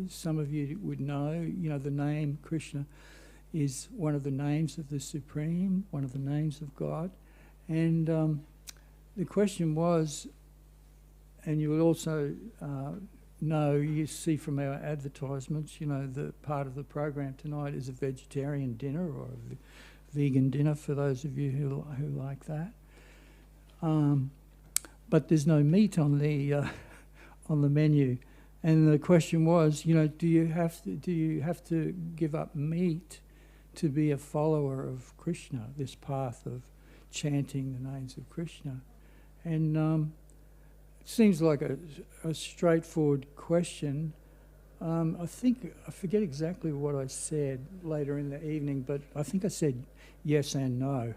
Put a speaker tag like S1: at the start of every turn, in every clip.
S1: some of you would know, the name Krishna is one of the names of the Supreme, one of the names of God. And the question was, and you will also know, you see from our advertisements, the part of the program tonight is a vegetarian dinner or a vegan dinner for those of you who like that. But there's no meat on the menu. And the question was, do you have to give up meat to be a follower of Krishna, this path of chanting the names of Krishna? And it seems like a straightforward question. I forget exactly what I said later in the evening, but I think I said yes and no.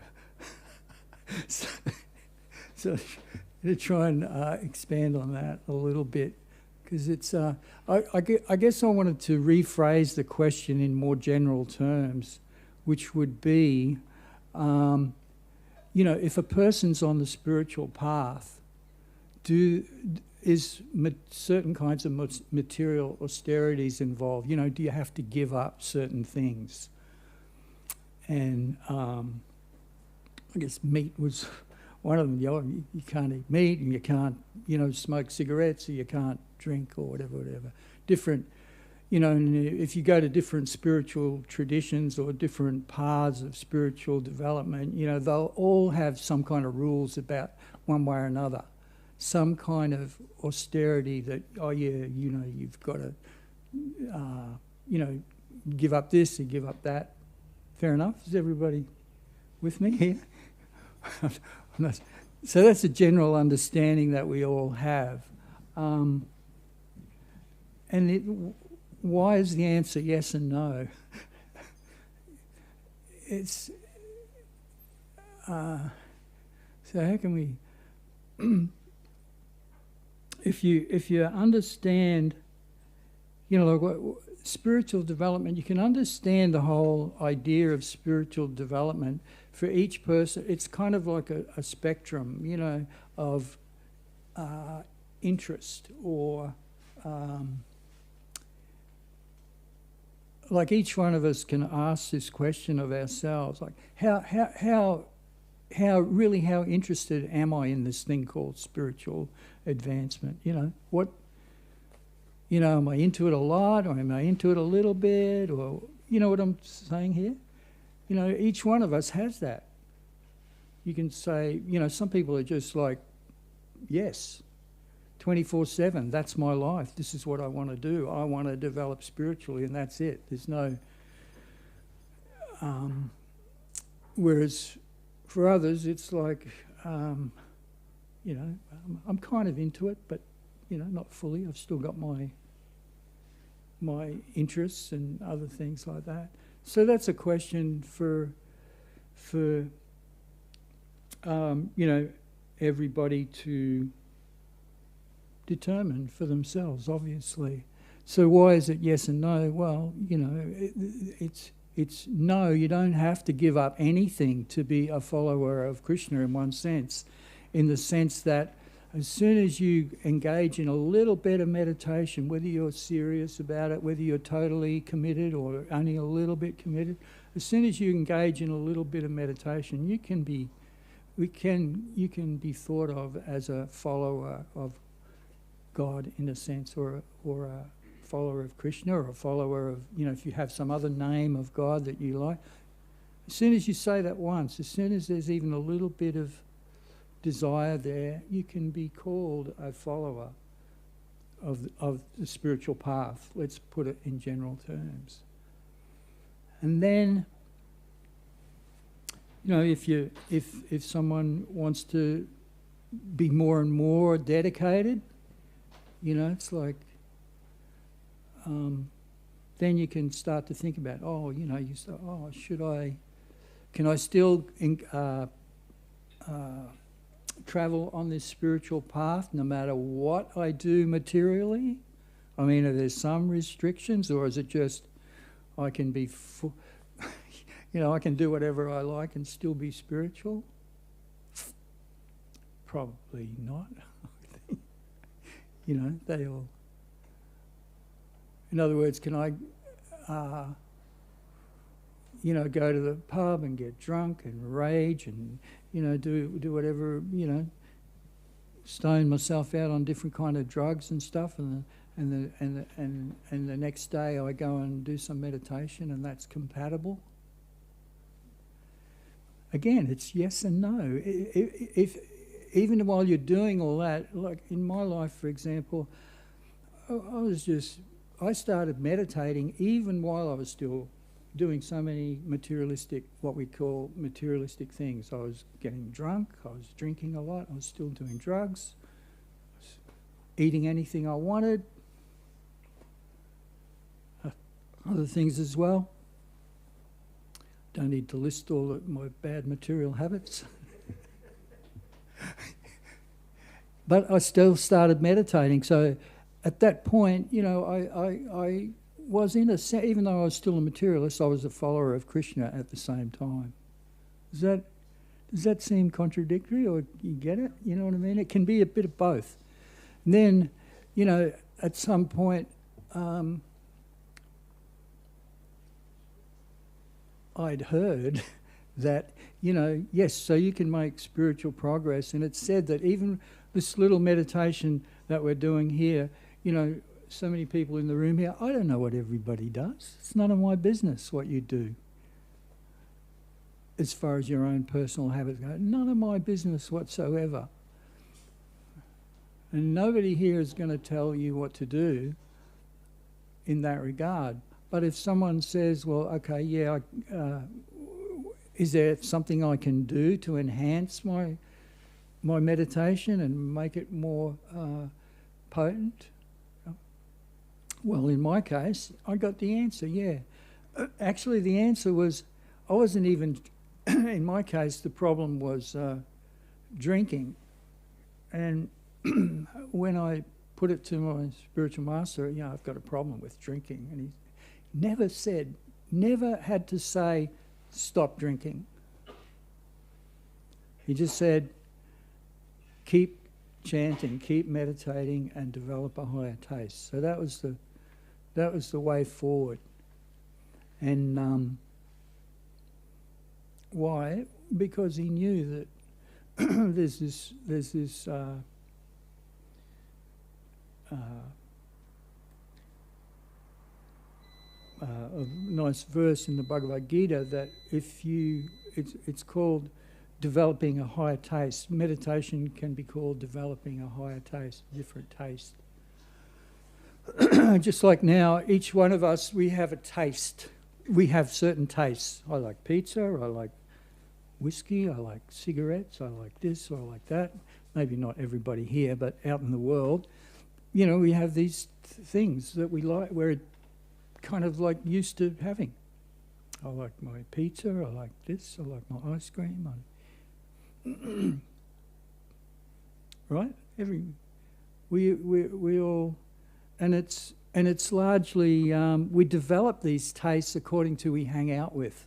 S1: So to try and expand on that a little bit, because it's, I guess I wanted to rephrase the question in more general terms, which would be, if a person's on the spiritual path, is certain kinds of material austerities involved? Do you have to give up certain things? And I guess meat was one of them. You can't eat meat, and you can't, smoke cigarettes, or you can't drink, or whatever. Different, and if you go to different spiritual traditions or different paths of spiritual development, they'll all have some kind of rules about one way or another. Some kind of austerity that, you've got to, give up this and give up that. Fair enough? Is everybody with me here? So that's a general understanding that we all have. Why is the answer yes and no? It's so how can we? If you understand, spiritual development, you can understand the whole idea of spiritual development for each person. It's kind of like a spectrum, of interest, or like each one of us can ask this question of ourselves, like how interested am I in this thing called spiritual advancement? What, am I into it a lot, or am I into it a little bit, or what I'm saying here? Each one of us has that. You can say, some people are just like, yes, 24/7, that's my life. This is what I want to do. I want to develop spiritually, and that's it. There's no... whereas for others, it's like, I'm kind of into it, but, not fully. I've still got my interests and other things like that. So that's a question for everybody to determine for themselves, obviously. So why is it yes and no? Well, it's no, you don't have to give up anything to be a follower of Krishna in one sense, in the sense that as soon as you engage in a little bit of meditation, whether you're serious about it, whether you're totally committed or only a little bit committed, as soon as you engage in a little bit of meditation, you can be thought of as a follower of God in a sense, or a follower of Krishna, or a follower of, if you have some other name of God that you like. As soon as you say that once, as soon as there's even a little bit of desire there, you can be called a follower of the spiritual path. Let's put it in general terms. And then, if someone wants to be more and more dedicated, it's like, then you can start to think about, can I still travel on this spiritual path no matter what I do materially? I mean, are there some restrictions, or is it just I can be I can do whatever I like and still be spiritual? Probably not. They all... In other words, can I, go to the pub and get drunk and rage and, do whatever, stone myself out on different kind of drugs and stuff, and the next day I go and do some meditation, and that's compatible? Again, it's yes and no. If even while you're doing all that, like in my life, for example, I started meditating even while I was still doing so many materialistic, what we call materialistic things. I was getting drunk, I was drinking a lot, I was still doing drugs, I was eating anything I wanted, other things as well. Don't need to list all of my bad material habits. But I still started meditating. So at that point, I was in a sense, even though I was still a materialist, I was a follower of Krishna at the same time. Does that seem contradictory, or you get it? You know what I mean? It can be a bit of both. And then, at some point, I'd heard that, yes, so you can make spiritual progress. And it's said that even this little meditation that we're doing here, so many people in the room here, I don't know what everybody does. It's none of my business what you do. As far as your own personal habits go, none of my business whatsoever. And nobody here is going to tell you what to do in that regard. But if someone says, well, okay, yeah, is there something I can do to enhance my meditation and make it more potent? Well, in my case, I got the answer, yeah. Actually, the answer was, I wasn't even, in my case, the problem was drinking. And when I put it to my spiritual master, I've got a problem with drinking. And he never had to say, stop drinking. He just said, keep chanting, keep meditating, and develop a higher taste. So that was the way forward. And why? Because he knew that there's this a nice verse in the Bhagavad Gita that it's called developing a higher taste. Meditation can be called developing a higher taste, different taste. Just like now, each one of us, we have a taste. We have certain tastes. I like pizza, I like whiskey, I like cigarettes, I like this, or I like that. Maybe not everybody here, but out in the world, we have these things that we like, we're kind of like used to having. I like my pizza, I like this, I like my ice cream. Right? We all, and it's largely we develop these tastes according to who we hang out with,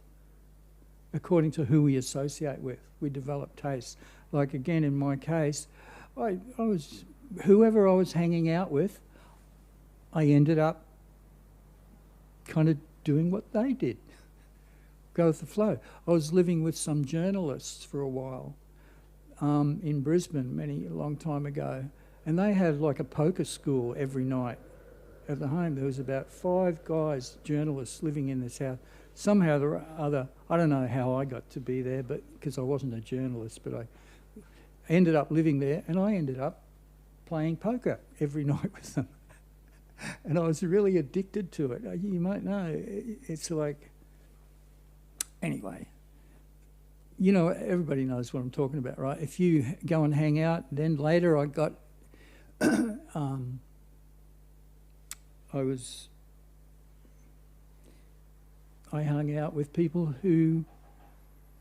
S1: according to who we associate with. We develop tastes. Like again, in my case, I was whoever I was hanging out with, I ended up kind of doing what they did. Go with the flow. I was living with some journalists for a while in Brisbane a long time ago, and they had like a poker school every night at the home. There was about 5 guys, journalists, living in this house. Somehow or other, I don't know how I got to be there, but because I wasn't a journalist, but I ended up living there, and I ended up playing poker every night with them. And I was really addicted to it. You might know, it's like, anyway, everybody knows what I'm talking about, right? If you go and hang out, then later I got, I hung out with people who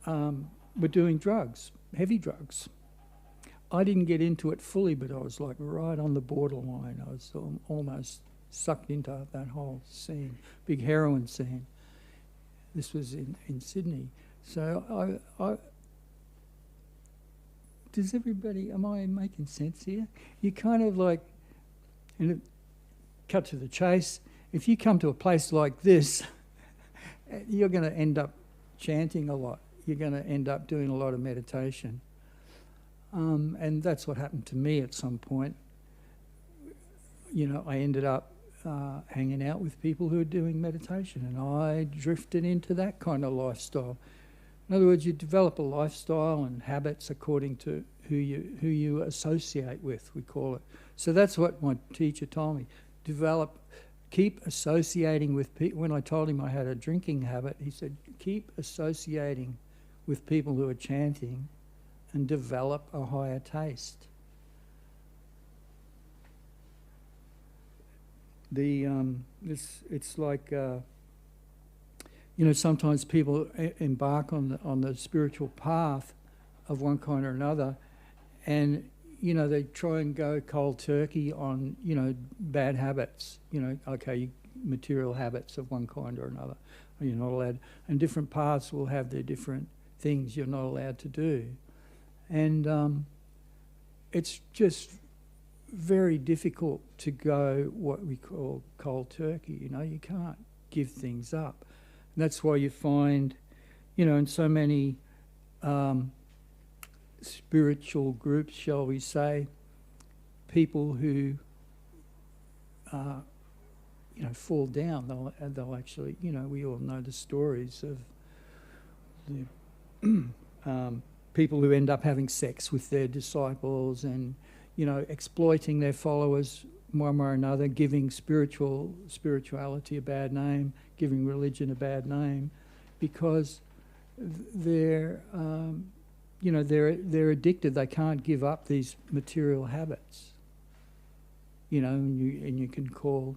S1: were doing drugs, heavy drugs. I didn't get into it fully, but I was like right on the borderline. I was almost sucked into that whole scene, big heroin scene. This was in Sydney. So does everybody, am I making sense here? You kind of like, and cut to the chase, if you come to a place like this, you're going to end up chanting a lot. You're going to end up doing a lot of meditation. And that's what happened to me at some point. You know, I ended up hanging out with people who are doing meditation, and I drifted into that kind of lifestyle. In other words, you develop a lifestyle and habits according to who you associate with, we call it. So that's what my teacher told me. Keep associating with people. When I told him I had a drinking habit, he said, keep associating with people who are chanting and develop a higher taste. It's like, sometimes people embark on the spiritual path of one kind or another, and they try and go cold turkey on bad habits. Material habits of one kind or another. You're not allowed, and different paths will have their different things you're not allowed to do, and it's just very difficult to go what we call cold turkey. You can't give things up. And that's why you find, in so many spiritual groups, shall we say, people who, fall down. They'll actually, we all know the stories of the people who end up having sex with their disciples and exploiting their followers one way or another, giving spirituality a bad name, giving religion a bad name, because they're addicted. They can't give up these material habits. And you can call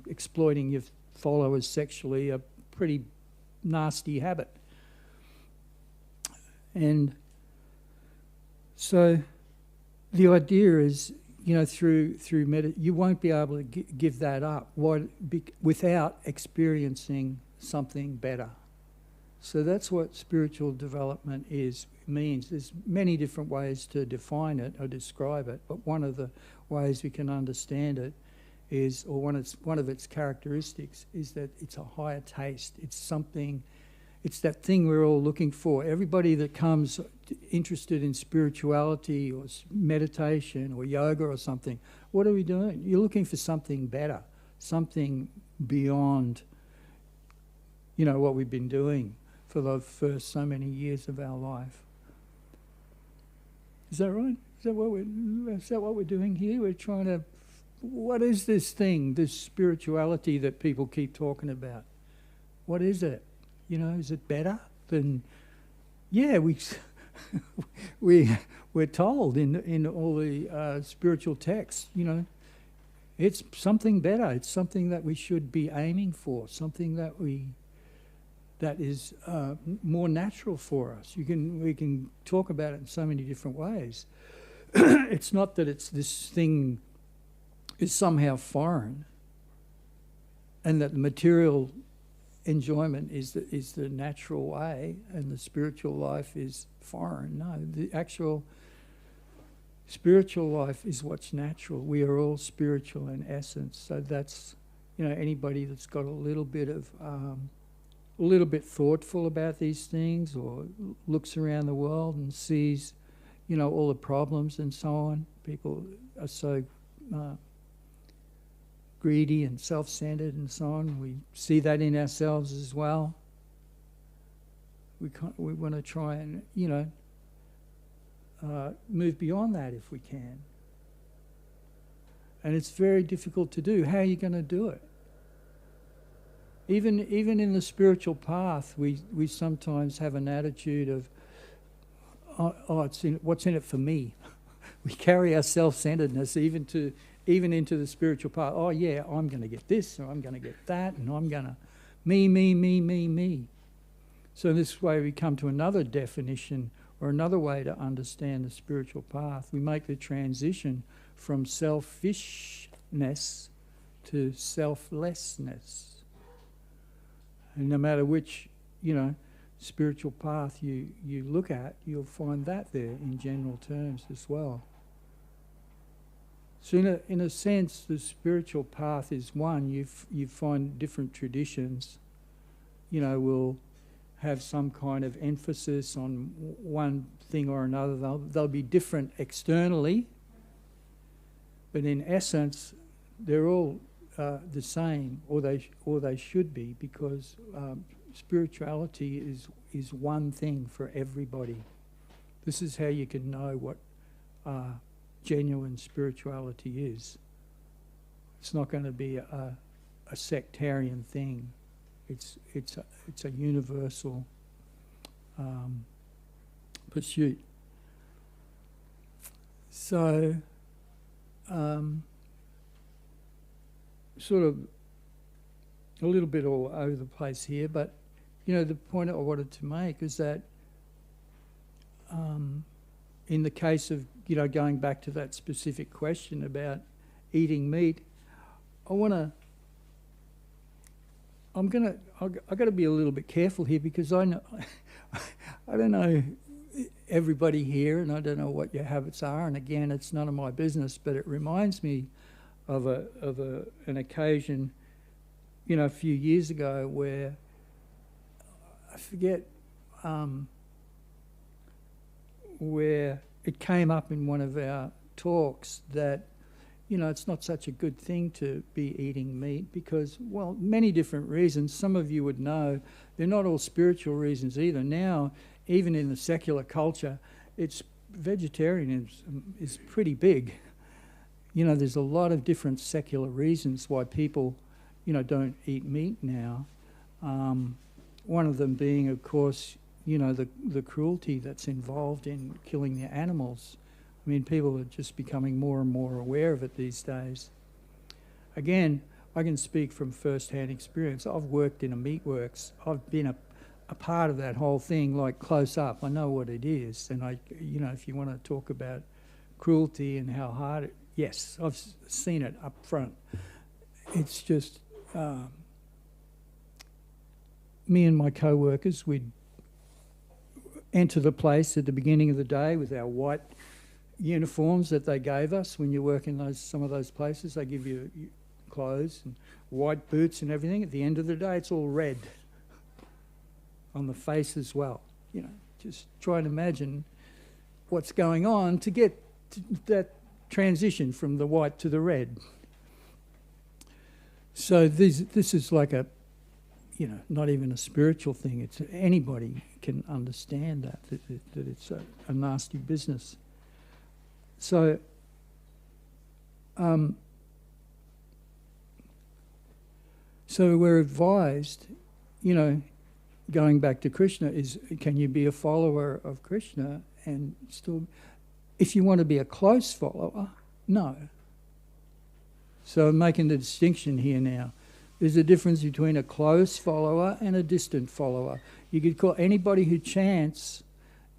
S1: exploiting your followers sexually a pretty nasty habit. And so the idea is, through you won't be able to give that up without experiencing something better. So that's what spiritual development means. There's many different ways to define it or describe it, but one of the ways we can understand it is, or one of its characteristics is that it's a higher taste. It's that thing we're all looking for. Everybody that comes interested in spirituality or meditation or yoga or something, what are we doing? You're looking for something better, something beyond, what we've been doing for the first so many years of our life. Is that right? Is that what we're doing here? We're trying to, what is this thing, this spirituality that people keep talking about? What is it? Is it better than? Yeah, we're told in all the spiritual texts. It's something better. It's something that we should be aiming for. Something that is more natural for us. We can talk about it in so many different ways. It's not that this thing is somehow foreign, and that the material enjoyment is the natural way and the spiritual life is foreign. No, the actual spiritual life is what's natural. We are all spiritual in essence. So that's, anybody that's got a little bit thoughtful about these things, or looks around the world and sees, all the problems and so on. People are so greedy and self-centered and so on. We see that in ourselves as well. We want to try and, move beyond that if we can. And it's very difficult to do. How are you going to do it? Even in the spiritual path, we sometimes have an attitude of, what's in it for me? We carry our self-centeredness even into the spiritual path. Oh yeah, I'm going to get this, or I'm going to get that, and I'm going to me. So this way we come to another definition or another way to understand the spiritual path. We make the transition from selfishness to selflessness. And no matter which, spiritual path you look at, you'll find that there in general terms as well. So in a sense, the spiritual path is one. You find different traditions, will have some kind of emphasis on one thing or another. They'll be different externally, but in essence, they're all the same, or they should be, because spirituality is one thing for everybody. This is how you can know what genuine spirituality is. It's not going to be a sectarian thing. It's a universal pursuit. So, sort of a little bit all over the place here, but the point I wanted to make is that in the case of going back to that specific question about eating meat, I've got to be a little bit careful here, because I don't know everybody here, and I don't know what your habits are, and again, it's none of my business, but it reminds me of an occasion, a few years ago, where I forget where it came up in one of our talks that it's not such a good thing to be eating meat, because, well, many different reasons. Some of you would know they're not all spiritual reasons either. Now, even in the secular culture, vegetarianism is pretty big. There's a lot of different secular reasons why people, don't eat meat now. One of them being, of course, the cruelty that's involved in killing the animals. I mean, people are just becoming more and more aware of it these days. Again, I can speak from first-hand experience. I've worked in a meatworks. I've been a part of that whole thing, like close up. I know what it is. And if you want to talk about cruelty and how hard it, yes, I've seen it up front. It's just me and my co-workers, we'd enter the place at the beginning of the day with our white uniforms that they gave us. When you work in some of those places, they give you clothes and white boots and everything. At the end of the day, it's all red on the face as well. Just try and imagine what's going on to get to that transition from the white to the red. So this is like a, not even a spiritual thing. It's anybody can understand that it's a nasty business. So, so we're advised, going back to Krishna, is can you be a follower of Krishna and still, if you want to be a close follower, no. So I'm making the distinction here now. There's a difference between a close follower and a distant follower. You could call anybody who chants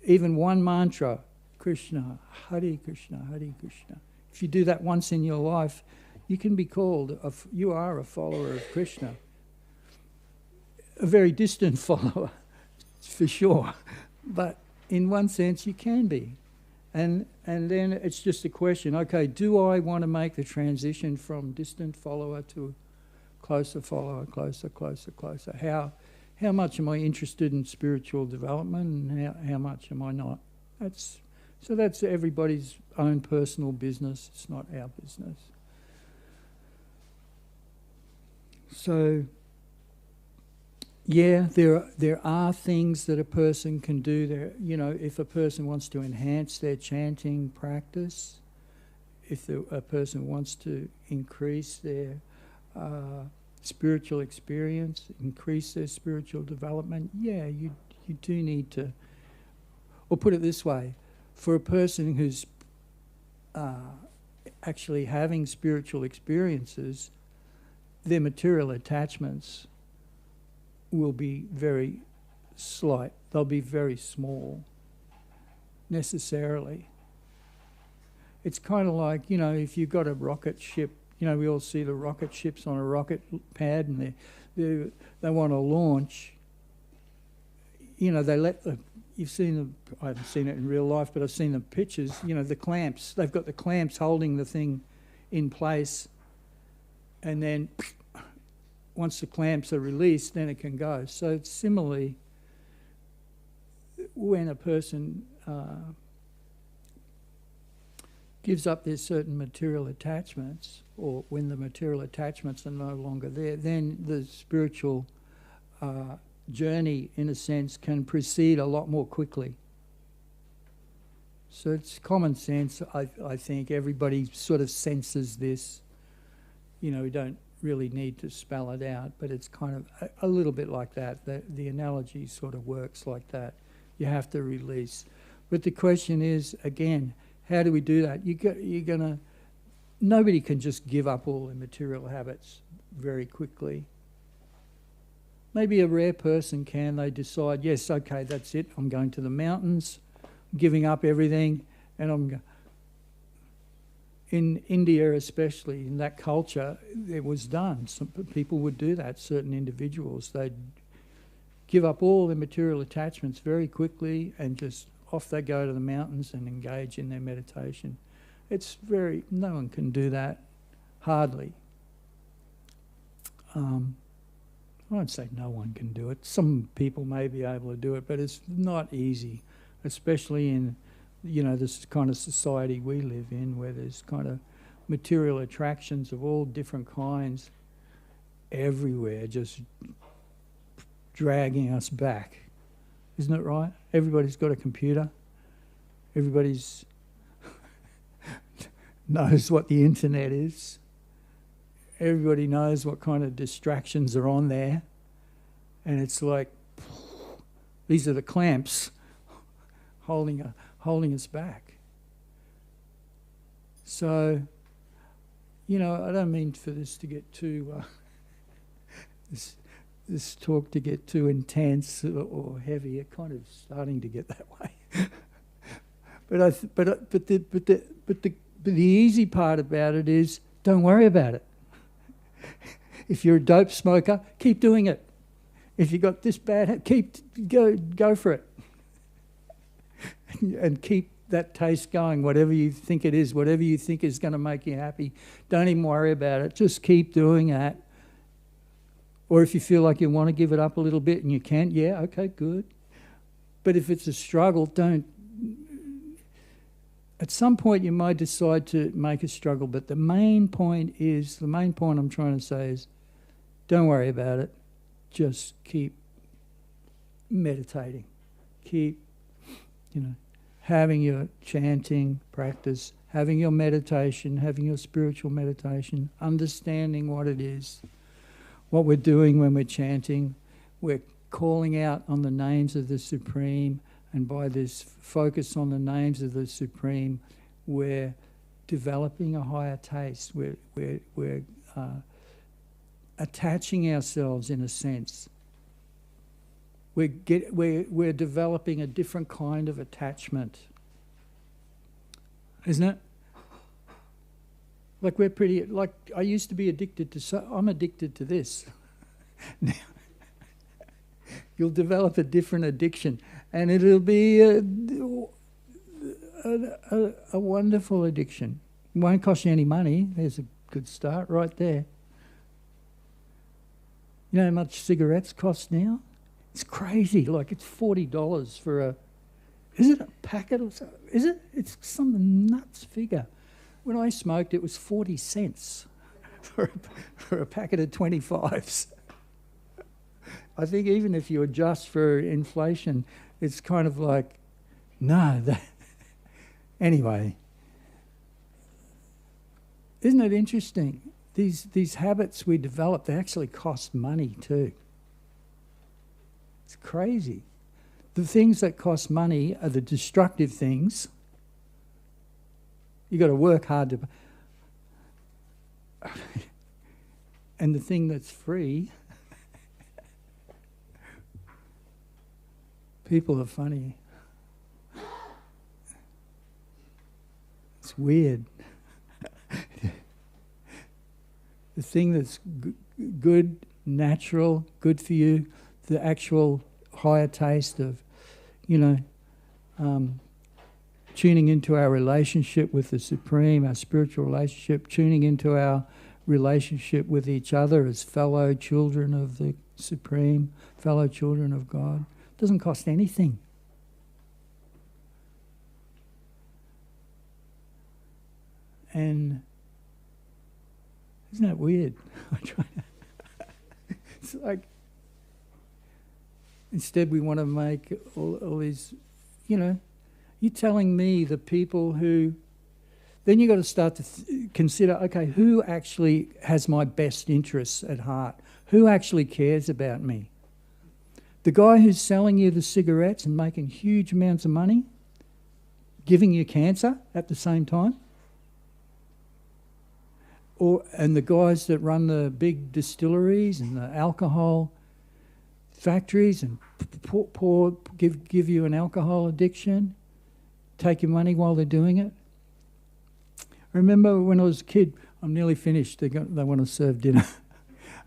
S1: even one mantra, Krishna, Hare Krishna, Hare Krishna. If you do that once in your life, you can be called, you are a follower of Krishna. A very distant follower, for sure. But in one sense, you can be. And then it's just a question, okay, do I want to make the transition from distant follower to closer follower, closer, closer, closer? How much am I interested in spiritual development, and how much am I not? So that's everybody's own personal business. It's not our business. So, yeah, there are things that a person can do. There, if a person wants to enhance their chanting practice, if a person wants to increase their spiritual experience, increase their spiritual development, yeah, you do need to. Or put it this way, for a person who's actually having spiritual experiences, their material attachments will be very slight. They'll be very small, necessarily. It's kind of like, if you've got a rocket ship, we all see the rocket ships on a rocket pad, and they want to launch. They let you've seen I haven't seen it in real life, but I've seen the pictures, the clamps. They've got the clamps holding the thing in place, and then once the clamps are released, then it can go. So similarly, when a person gives up their certain material attachments, or when the material attachments are no longer there, then the spiritual journey, in a sense, can proceed a lot more quickly. So it's common sense, I think. Everybody sort of senses this. You know, we don't really need to spell it out, but it's kind of a little bit like that. The analogy sort of works like that. You have to release. But the question is, again, how do we do that? Nobody can just give up all their material habits very quickly. Maybe a rare person can. They decide, yes, okay, that's it. I'm going to the mountains, giving up everything, and in India especially, in that culture, it was done. Some people would do that, certain individuals. They'd give up all their material attachments very quickly and just off they go to the mountains and engage in their meditation. No one can do that, hardly. I won't say no one can do it. Some people may be able to do it, but it's not easy, especially in, this kind of society we live in, where there's kind of material attractions of all different kinds everywhere, just dragging us back. Isn't it right? Everybody's got a computer. Everybody's knows what the internet is. Everybody knows what kind of distractions are on there. And it's like, these are the clamps holding us back. So, I don't mean for this to get too... this talk to get too intense or heavy. It's kind of starting to get that way. But the easy part about it is, don't worry about it. If you're a dope smoker, keep doing it. If you got this bad, go for it, and keep that taste going. Whatever you think it is, whatever you think is going to make you happy, don't even worry about it. Just keep doing that. Or if you feel like you want to give it up a little bit and you can't, yeah, okay, good. But if it's a struggle, don't. At some point you might decide to make a struggle, but the main point I'm trying to say is, don't worry about it. Just keep meditating. Keep, having your chanting practice, having your meditation, having your spiritual meditation, understanding what it is. What we're doing when we're chanting, we're calling out on the names of the Supreme, and by this focus on the names of the Supreme, we're developing a higher taste. We're attaching ourselves, in a sense. We're developing a different kind of attachment, isn't it? Like I used to be addicted to, I'm addicted to this. Now, you'll develop a different addiction, and it'll be a wonderful addiction. It won't cost you any money. There's a good start right there. You know how much cigarettes cost now? It's crazy. Like, it's $40 for is it a packet or so? Is it? It's some nuts figure. When I smoked, it was 40 cents for a packet of 25s. I think even if you adjust for inflation, it's kind of like, no. Anyway, isn't it interesting? These habits we develop, they actually cost money too. It's crazy. The things that cost money are the destructive things. You've got to work hard to... And the thing that's free... People are funny. It's weird. The thing that's good, natural, good for you, the actual higher taste of, tuning into our relationship with the Supreme, our spiritual relationship, tuning into our relationship with each other as fellow children of the Supreme, fellow children of God. It doesn't cost anything. And isn't that weird? It's like, instead we want to make all these, you're telling me the people who, then you've got to start to consider, okay, who actually has my best interests at heart? Who actually cares about me? The guy who's selling you the cigarettes and making huge amounts of money, giving you cancer at the same time? And the guys that run the big distilleries and the alcohol factories and give you an alcohol addiction, take your money while they're doing it. I remember when I was a kid, I'm nearly finished, they want to serve dinner.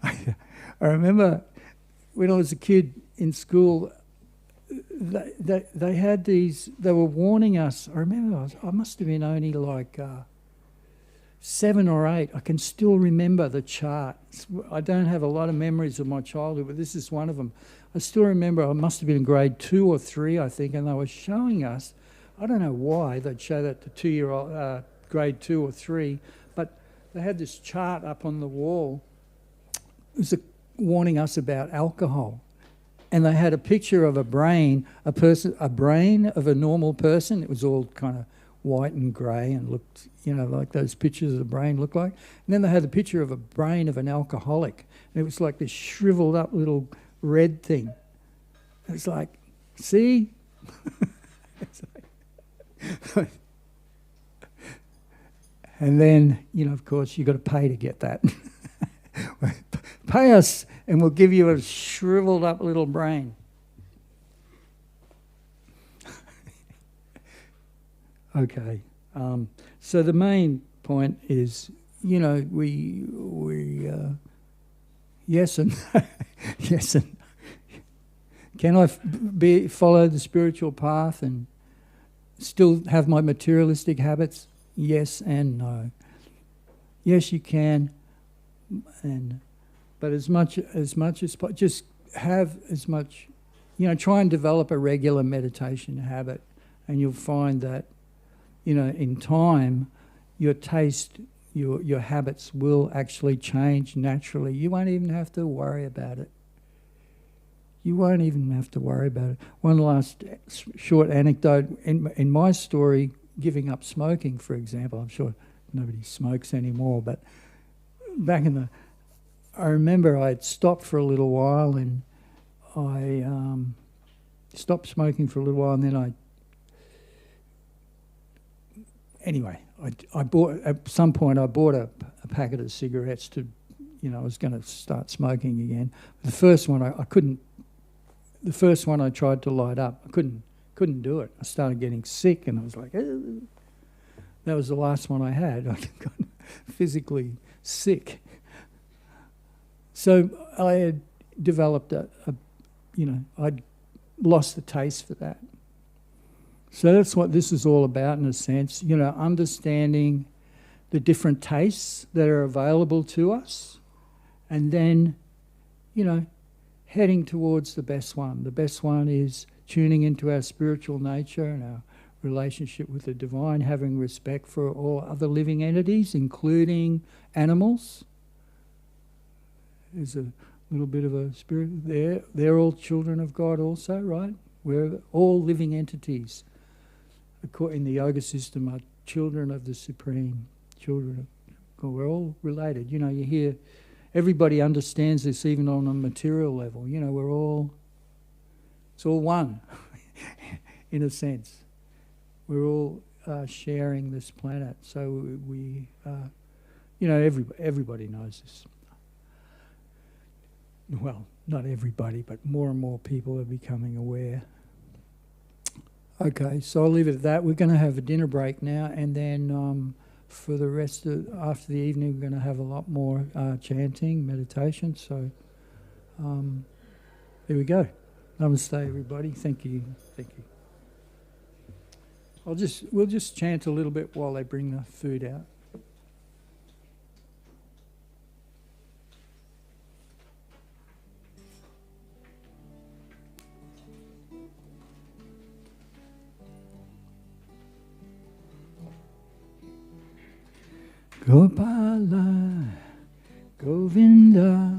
S1: I remember when I was a kid in school, they had these, they were warning us. I remember I must have been only like 7 or 8. I can still remember the chart. I don't have a lot of memories of my childhood, but this is one of them. I still remember, I must have been in grade 2 or 3, I think, and they were showing us, I don't know why they'd show that to 2-year-old, grade 2 or 3, but they had this chart up on the wall. It was warning us about alcohol. And they had a picture of a brain of a normal person. It was all kind of white and grey and looked, like those pictures of the brain look like. And then they had a picture of a brain of an alcoholic. And it was like this shriveled up little red thing. It's like, see? It's like and then, of course, you've got to pay to get that. Pay us and we'll give you a shriveled up little brain. Okay, so the main point is, we yes and yes and can I follow the spiritual path and still have my materialistic habits? Yes and no. Yes, you can, but as much as just have as much, try and develop a regular meditation habit, and you'll find that. In time, your taste, your habits will actually change naturally. You won't even have to worry about it. One last short anecdote. In my story, giving up smoking, for example, I'm sure nobody smokes anymore, but back I remember I had stopped for a little while, and I stopped smoking for a little while, and then I bought, at some point I bought a packet of cigarettes to, I was going to start smoking again. The first one I couldn't, the first one I tried to light up, I couldn't do it. I started getting sick and I was like, oh. That was the last one I had. I got physically sick. So I had developed I'd lost the taste for that. So that's what this is all about in a sense, understanding the different tastes that are available to us, and then, heading towards the best one. The best one is tuning into our spiritual nature and our relationship with the divine, having respect for all other living entities, including animals. There's a little bit of a spirit there. They're all children of God also, right? We're all living entities. In the yoga system, are children of the Supreme, children of God. We're all related. You hear, everybody understands this even on a material level. It's all one, in a sense. We're all sharing this planet. So we everybody knows this. Well, not everybody, but more and more people are becoming aware. Okay, so I'll leave it at that. We're going to have a dinner break now, and then for the rest of after the evening, we're going to have a lot more chanting, meditation. So here we go. Namaste, everybody. Thank you. Thank you. We'll just chant a little bit while they bring the food out. Gopala, Govinda,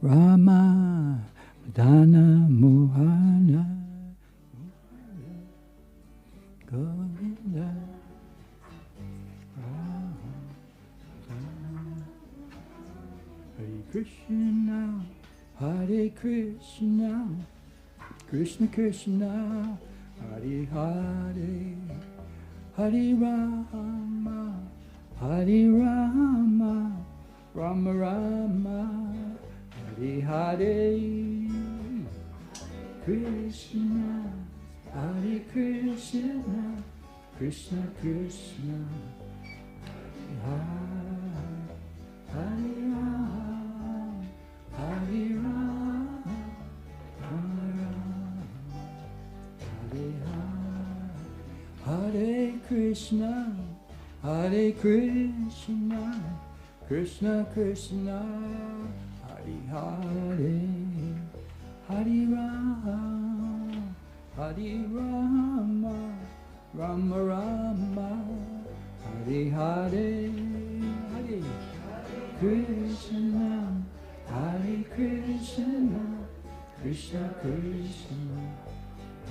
S1: Rama, Madana, Mohana, Govinda, Rama, Madana. Hare Krishna, Hare Krishna, Krishna Krishna, Hare Hare, Hare Rama, Hare Rama, Rama Rama, Hare Hare, Krishna, Hare Krishna, Krishna Krishna, Hare Hare Rama, Hare Rama, Rama Rama, Hare Hare, Hare Krishna, Hare Krishna, Krishna Krishna, Hare Hare, Hare Rama, Hare Rama, Rama Rama, Hare Hare, Hare Krishna, Hare Krishna, Krishna Krishna,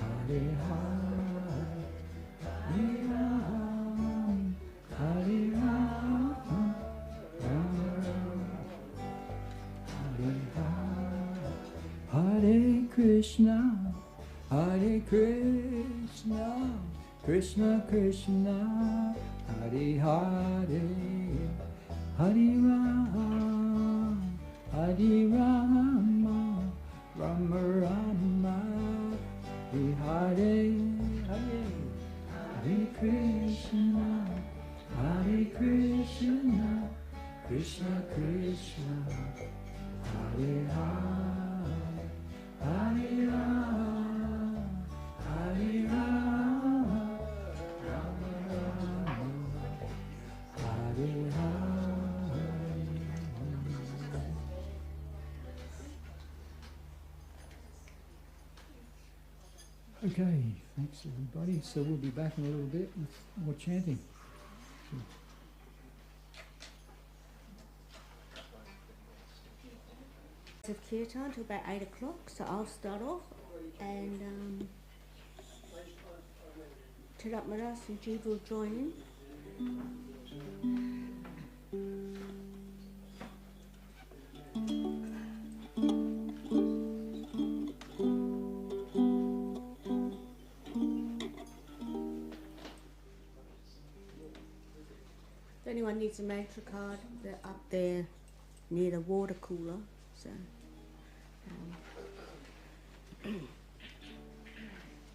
S1: Hare Hare, Hare Rama, Hare Rama, Rama Rama, Hare Hare, Hare Krishna, Hare Krishna, Krishna Krishna, Hare Hare, Hare Rama, Hare Rama, Rama Rama, Hare Hare, Hare Krishna, Hare Krishna, Krishna Krishna, Hare Hare, Hare Rama, Hare Rama, Rama Rama, Hare Hare. Okay, thanks everybody. So we'll be back in a little bit with more chanting.
S2: Of Kirtan till about 8 o'clock, so I'll start off and Tirat Maras and Jiva will join If anyone needs a mantra card, they're up there near the water cooler. So,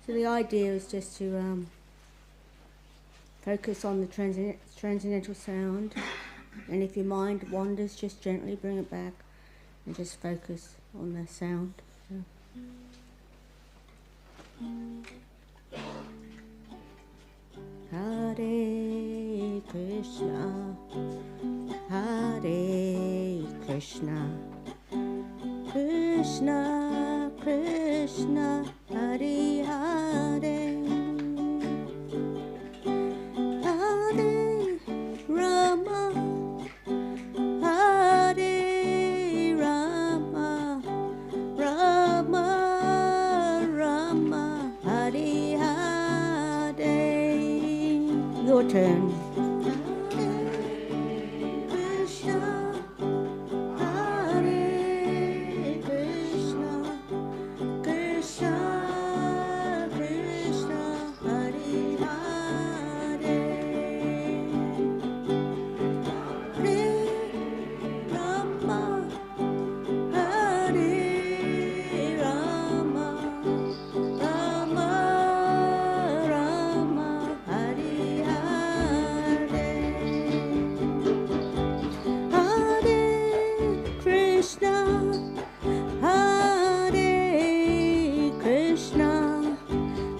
S2: so the idea is just to focus on the transcendental sound, and if your mind wanders, just gently bring it back and just focus on the sound. So. Hare Krishna, Hare Krishna, Krishna Krishna, Hare Hare, Hare Rama, Hare Rama, Rama Rama, Hare Hare. Your turn.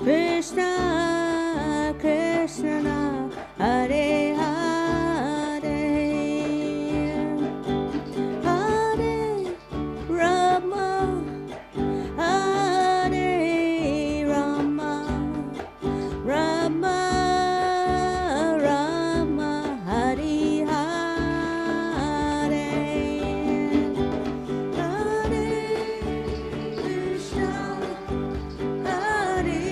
S2: Krishna Krishna, Hare Hare, Hare Rama, Hare Rama, Rama Rama, Hare Hare, Hare Krishna, Hare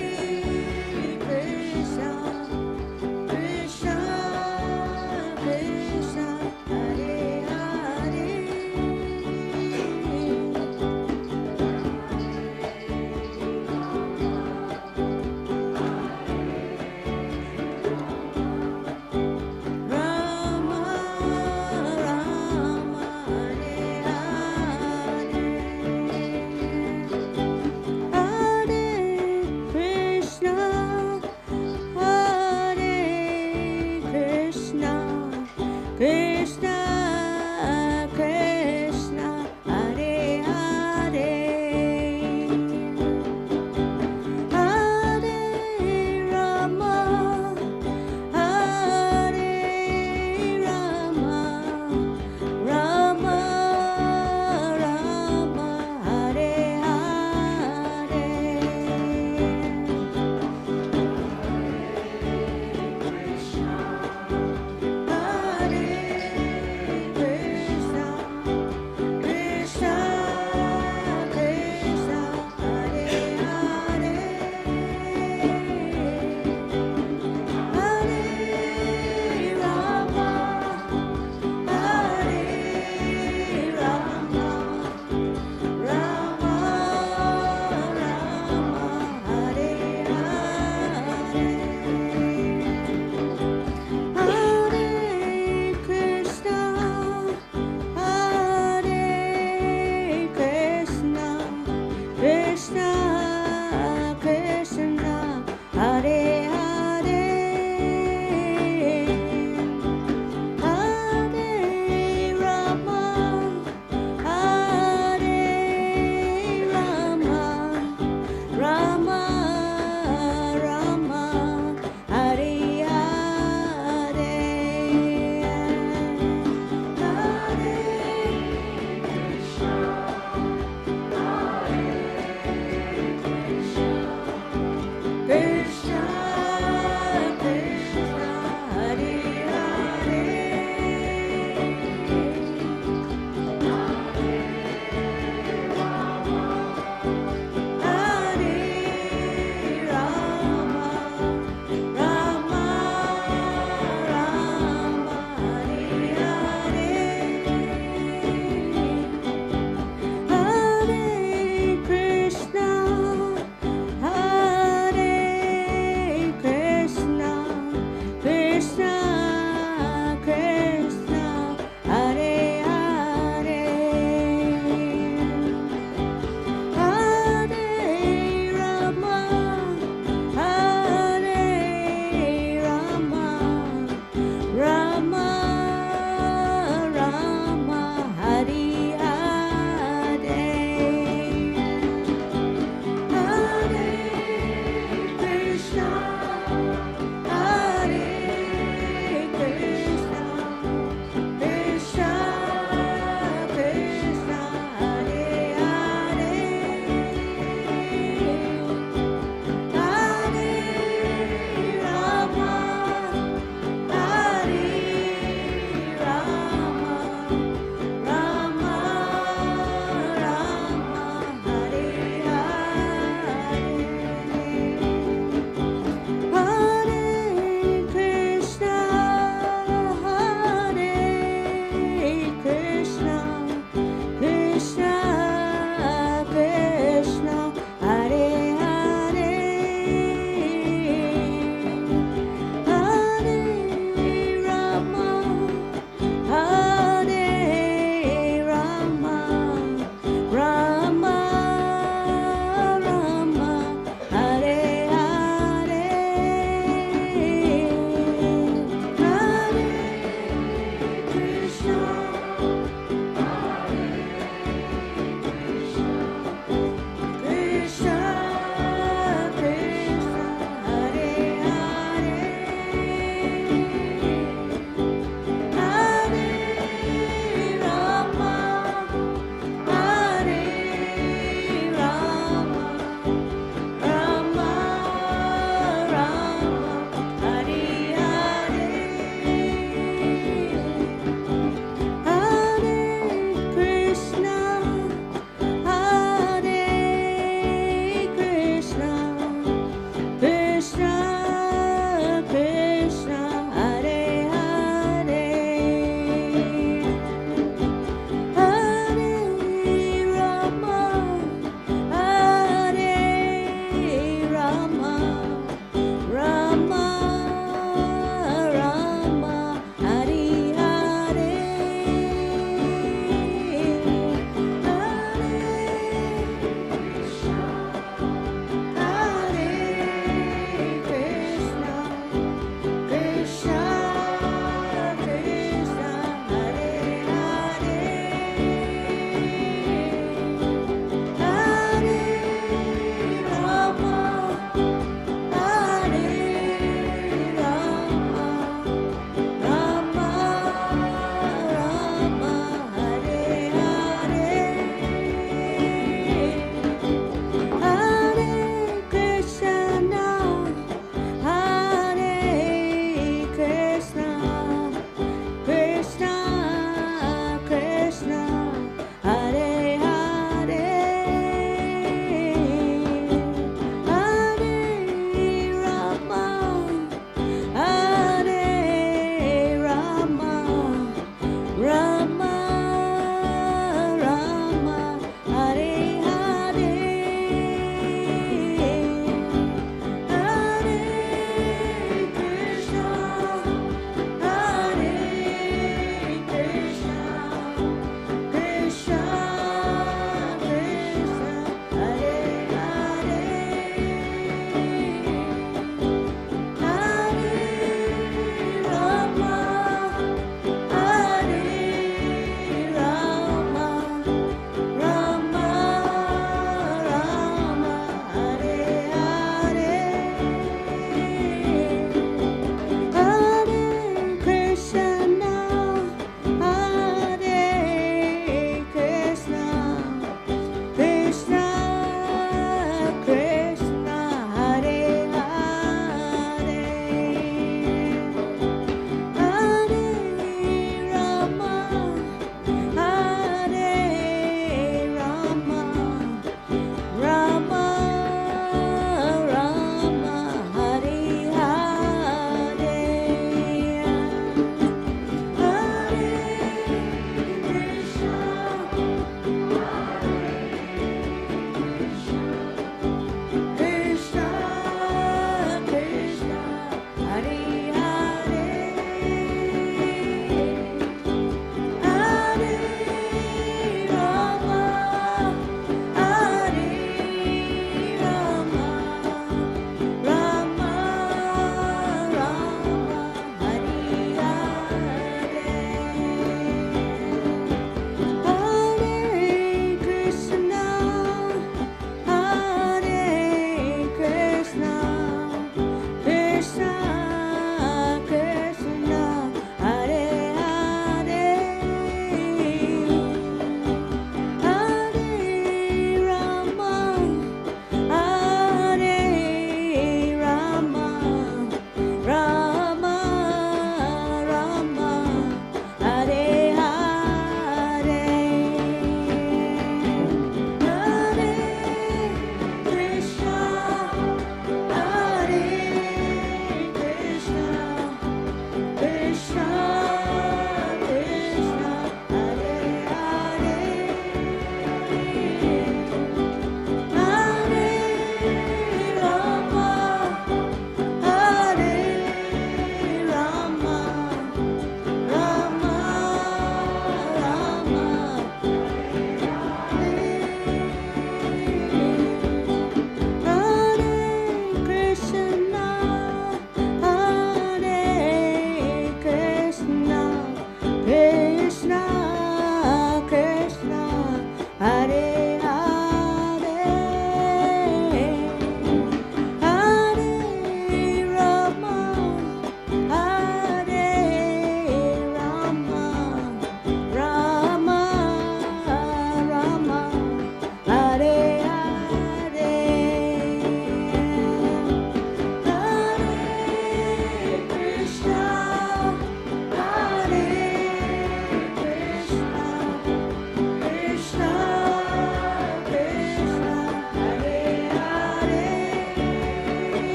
S2: Krishna, Krishna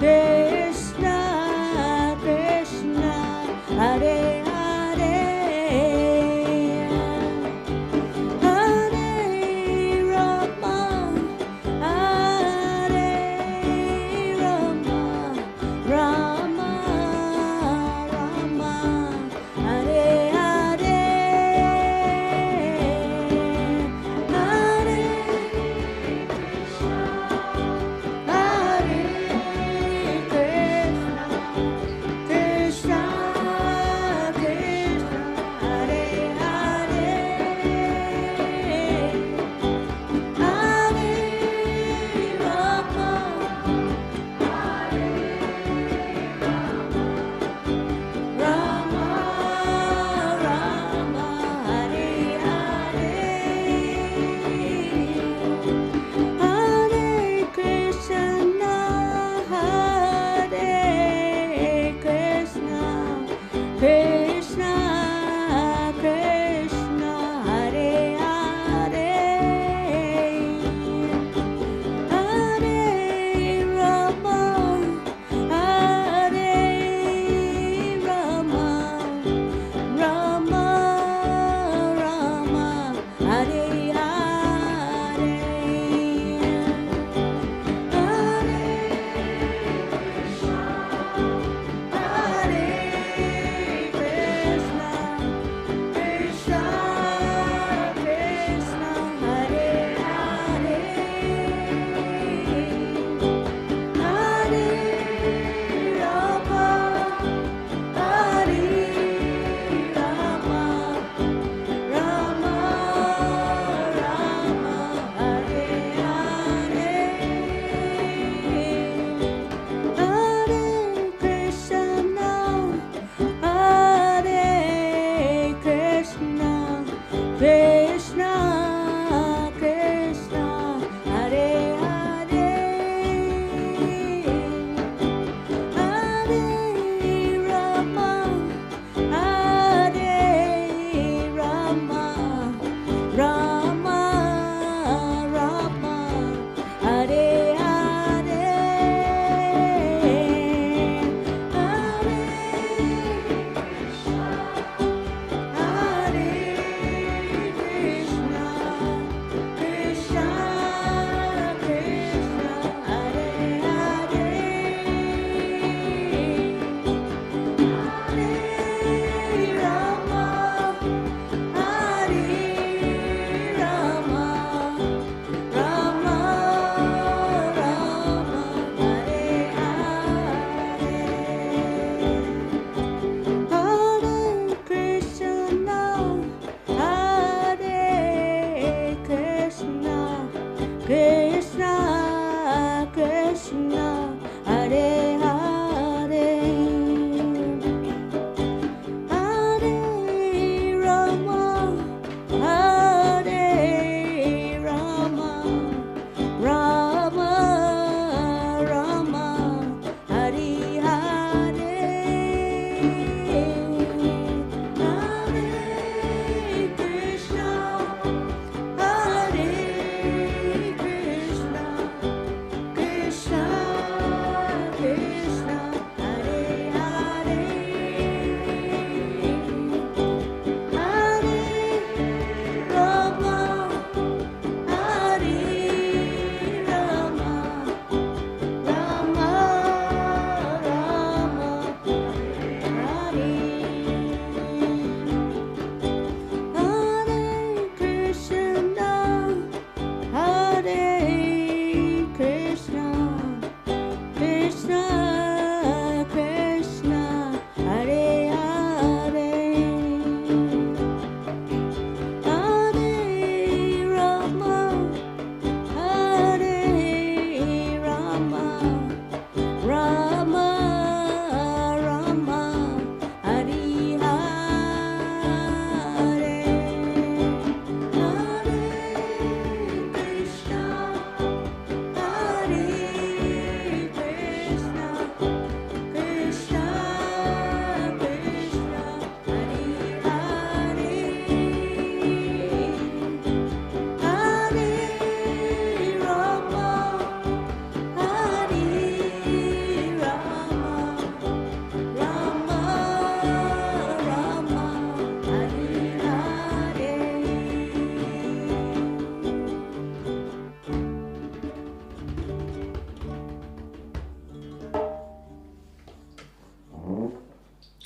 S2: Krishna, Krishna, Hare Hare, Hare Rama, Hare Rama, Rama Rama, Hare Hare, Hare Krishna, Hare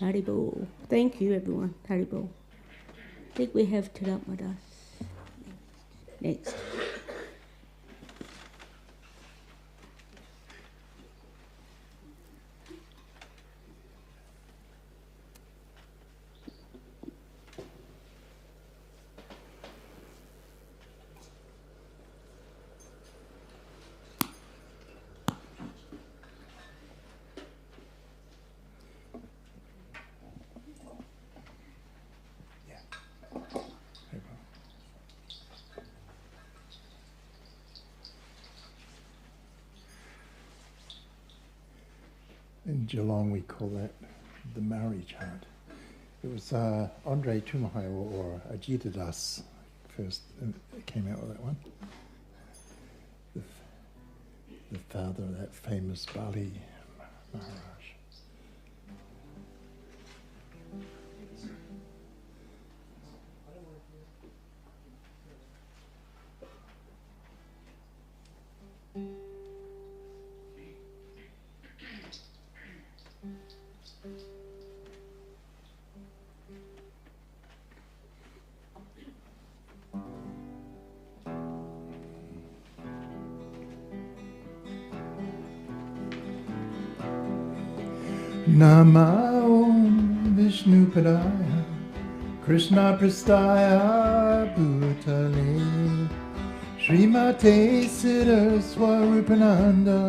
S2: Haribol. Thank you, everyone. Haribol. I think we have Tiratmadas. Next.
S3: In Geelong, we call that the Maori chant. It was Andre Tumahai or Ajita Das first came out with that one. The father of that famous Bali Maharaj. Nama Om Vishnu Padaya Krishna Prastaya Bhutale Srimate Siddha Swarupananda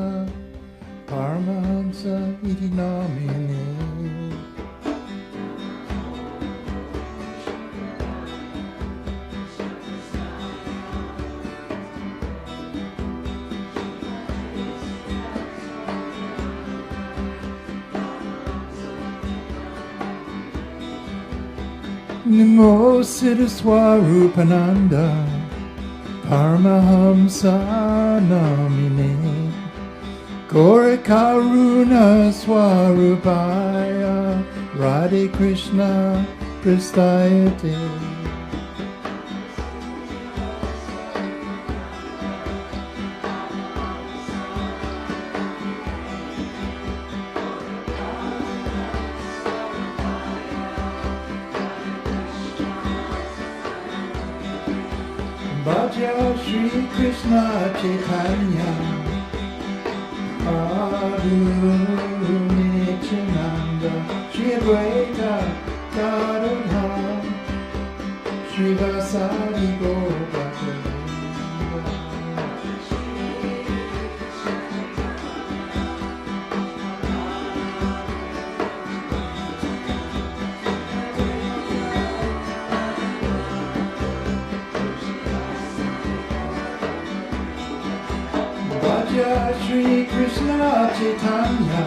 S3: Paramahamsa Iti Namine. Namo Siddha Swarupananda Paramahamsa Namine Gaura Karuna Swarupaya Radhe Krishna Prastayate. Bhaja Shri Krishna Chaitanya Prabhu Nityananda Shri Advaita Gadadhar Shri Vasari Gopaka. Shri Krishna Chaitanya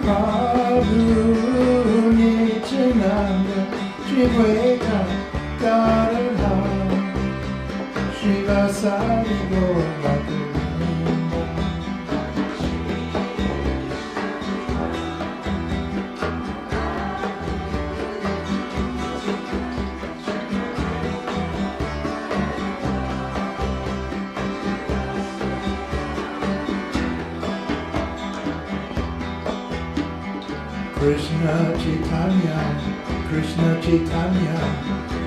S3: Prabhu Nityananda Shri Advaita Gadadhar Shri Vasari Gopaka. Krishna Chaitanya, Krishna Chaitanya,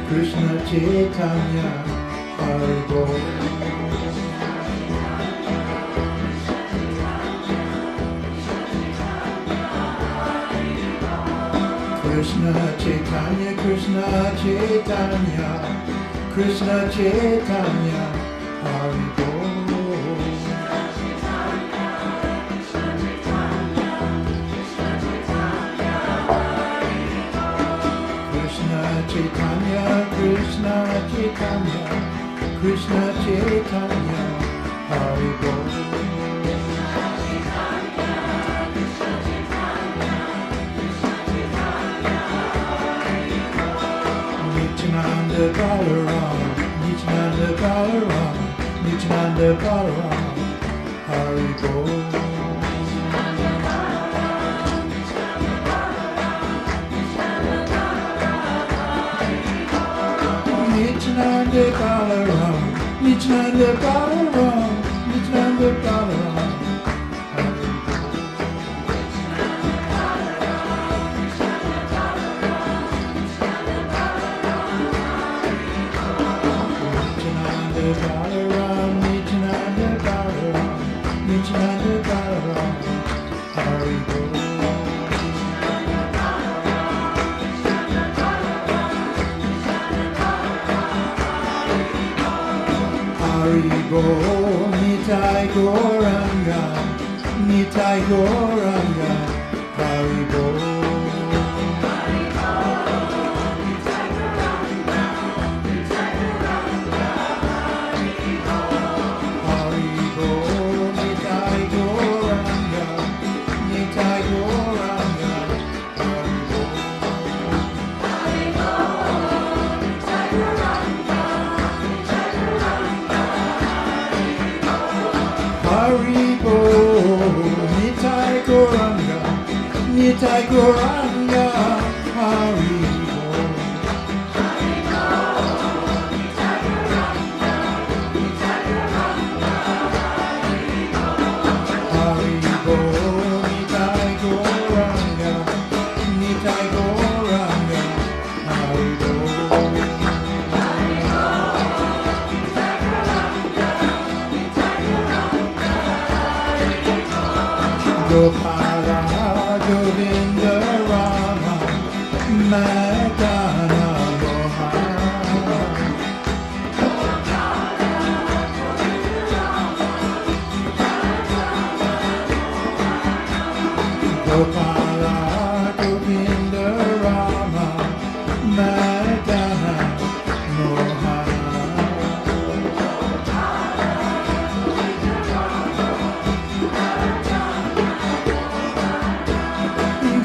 S3: Krishna Chaitanya, Haribol. Krishna Chaitanya, Krishna Chaitanya, Krishna Chaitanya, Haribol. Chaitanya, Krishna Chaitanya, Krishna Chaitanya, Haribol. Nityananda Balaram, Nityananda Balaram, Nityananda Balaram, Haribol. Nityananda Balaram, Nityananda Balaram, Nityananda Balaram. Haribo, Nitai Goranga, Nitai Goranga, Haribo. Nitai Goranga, Haribo. Haribo, Nitai Goranga, Nitai Goranga, Haribo. Gopala, Govinda Rama, Madana Mohan. Gopala, Govinda Rama, Madana Mohan.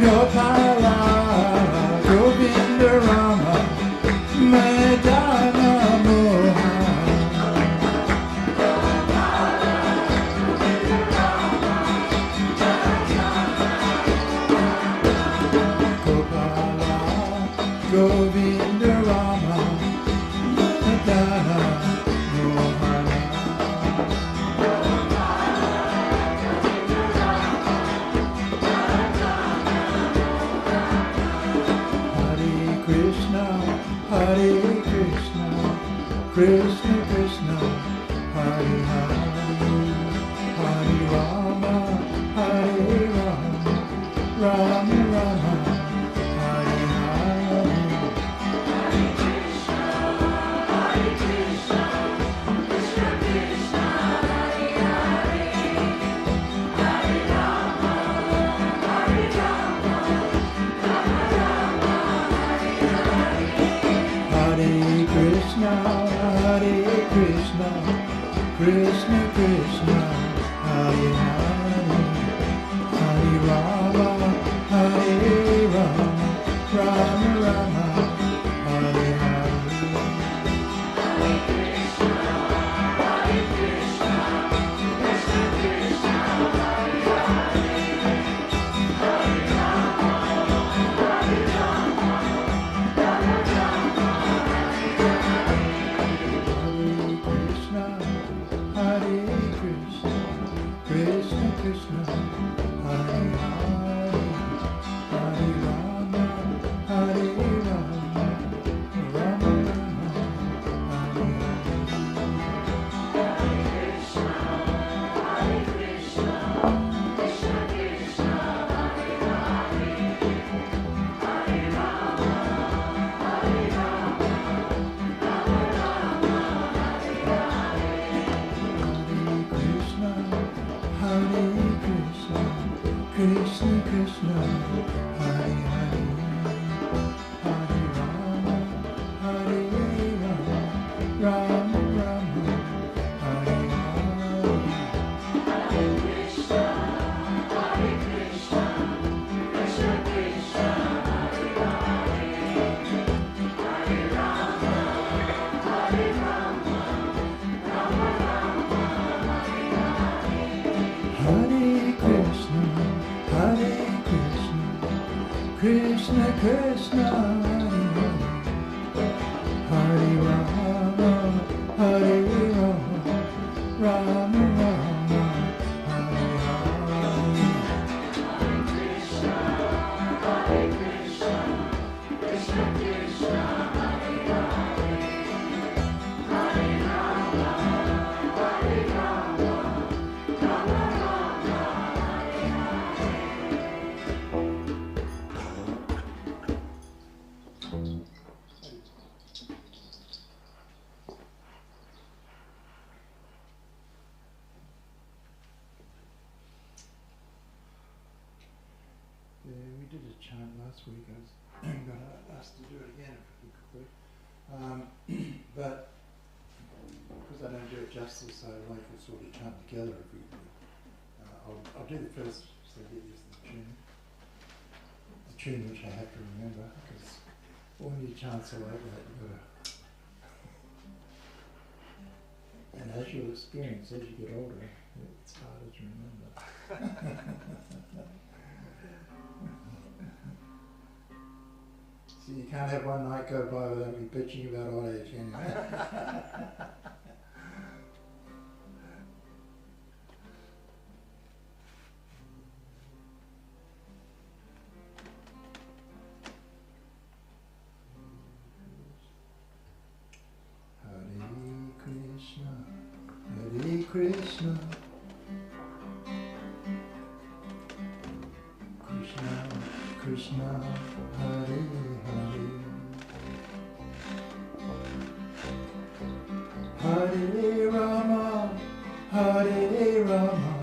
S3: Gopala, Govinda Rama, Madana Mohan. Gopala, Govinda Rama, Madana Mohan. Hare Krishna, Krishna Krishna, Hare Hare, Hare Rama, Hare Rama, Rama Rama, Hare Hare. Hare Krishna, Krishna Krishna, Hare Hare, Hare Rama, Hare Rama, Rama Rama, Hare Hare. Hare Krishna, Krishna Krishna, Hare Hare, Hare Rama, Hare Rama, Rama Rama, Hare Hare. Hare Krishna, Krishna Krishna, Hare Hare, Hare Rama, Hare Rama, Rama Rama, Hare Krishna, Krishna Krishna, Hare Hare, Hare Rama, Hare Rama, Rama Rama, Hare Krishna, Krishna Krishna, Hare Hare, Hare Rama, Hare Rama, Rama Rama, Hare Krishna, Krishna, Hare Hare, Hare Rama, Hare Rama, Rama Rama, Hare Hare. Hare Krishna, Krishna Krishna, Hare Hare, Hare Rama, Hare Rama, Rama Rama, Hare Hare. Hare Krishna, Krishna Krishna, Hare Rama, Hare Rama, Rama Rama, Hare Hare. Hare Krishna, Krishna Krishna, Hare Hare, Hare Rama, Hare Rama, Rama Rama, Hare Hare. Yeah, we did a chant last week. I was going to ask to do it again if we could. But because I don't do it justice, I like to sort of chant together if we could. I'll do the first so I get used to the tune. The tune which I have to remember, because all new chants are like that. You've got to. And as you'll experience, as you get older, it's harder to remember. So you can't have one night go by without me bitching about old age, can you? Hare Krishna, Krishna Krishna, Hare Hare, Hare Rama, Hare Rama,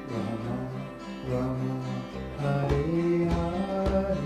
S3: Rama Rama, Hare Hare.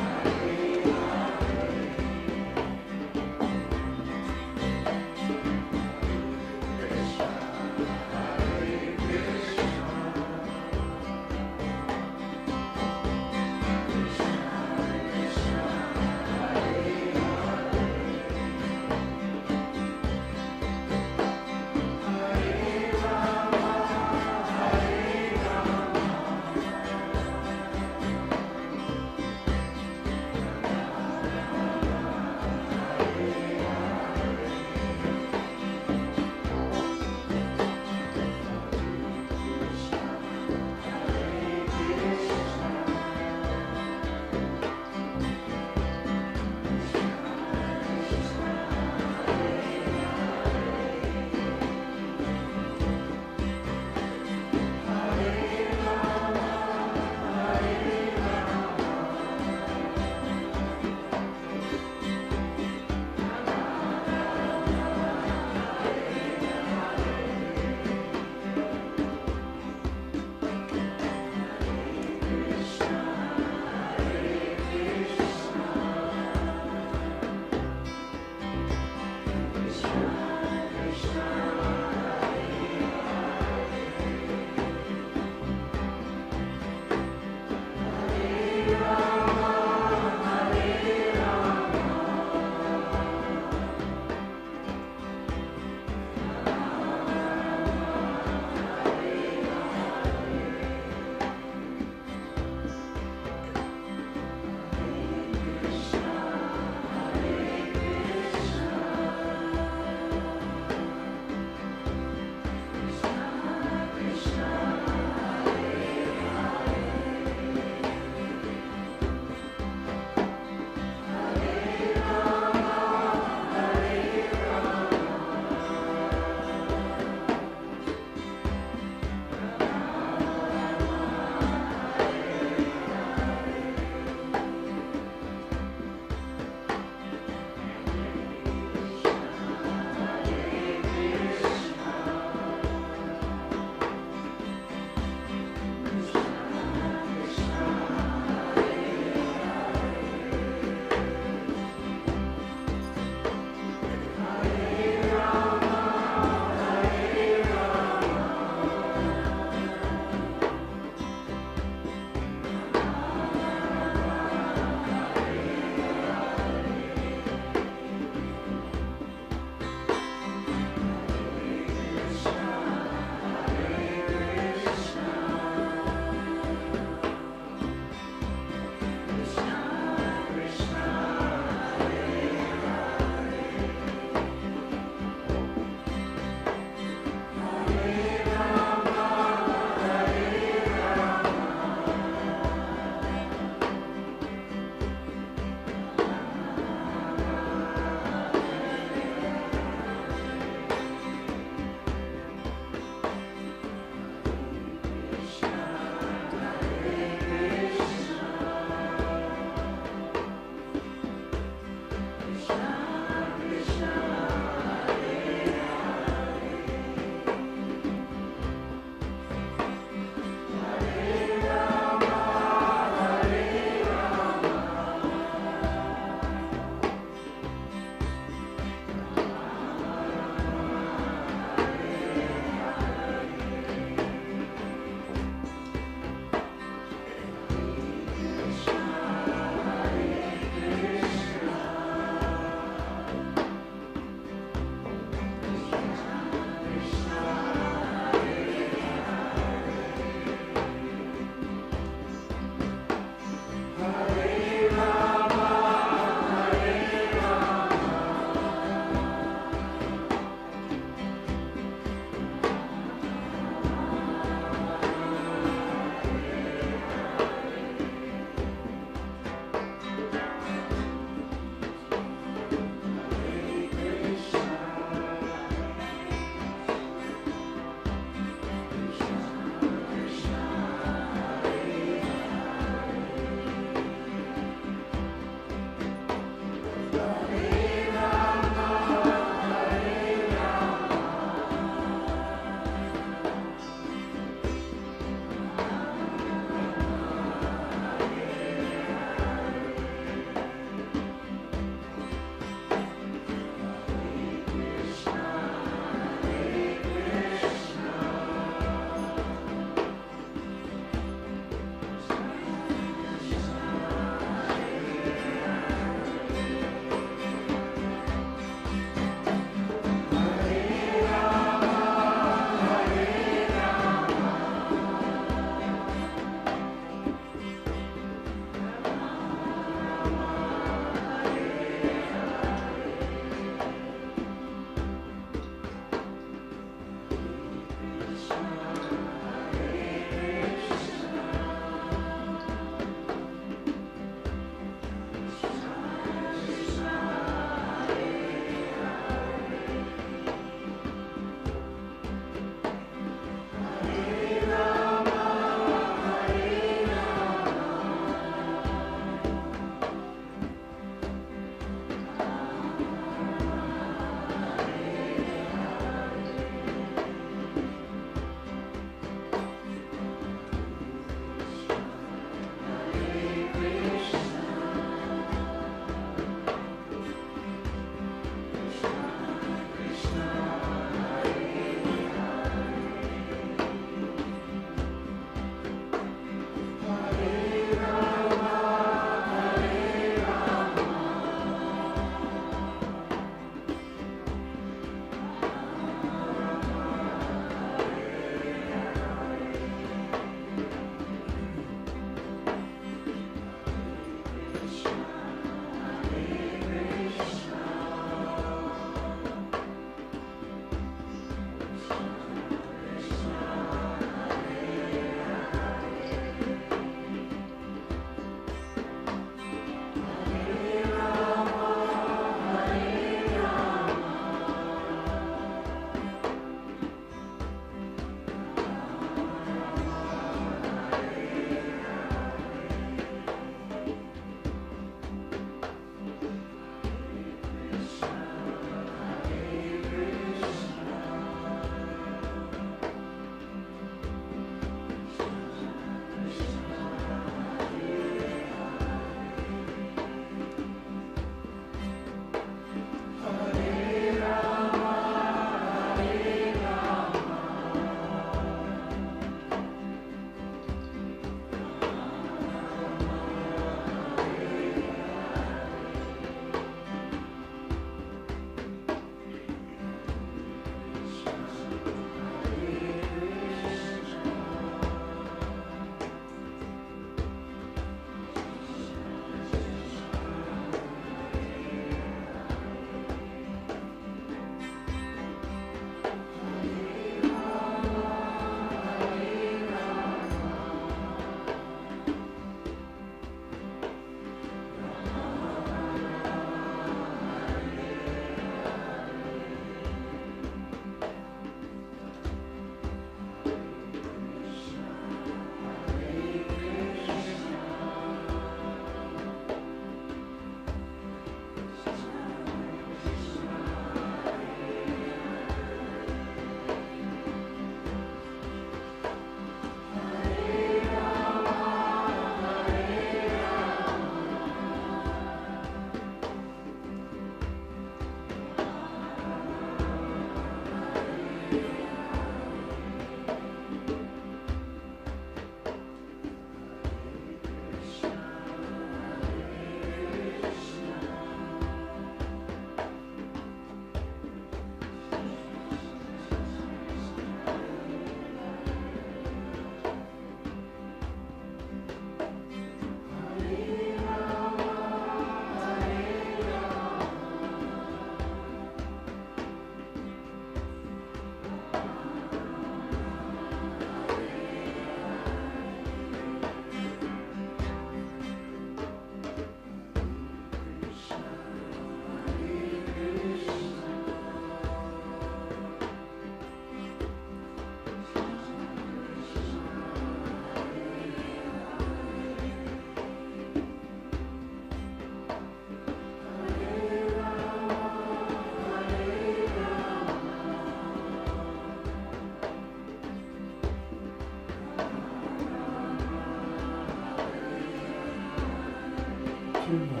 S3: Jiva.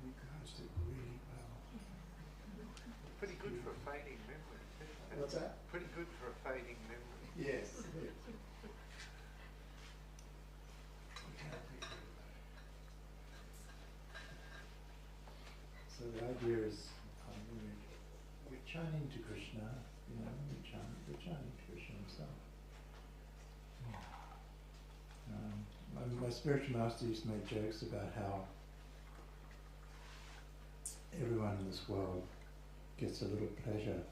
S3: You guys did really well.
S4: Pretty good for a fading memory.
S3: What's that?
S4: Pretty good for a fading memory.
S3: Yes. So the idea is we're chanting to Krishna, we're chanting to Krishna himself. My spiritual master used to make jokes about how everyone in this world gets a little pleasure.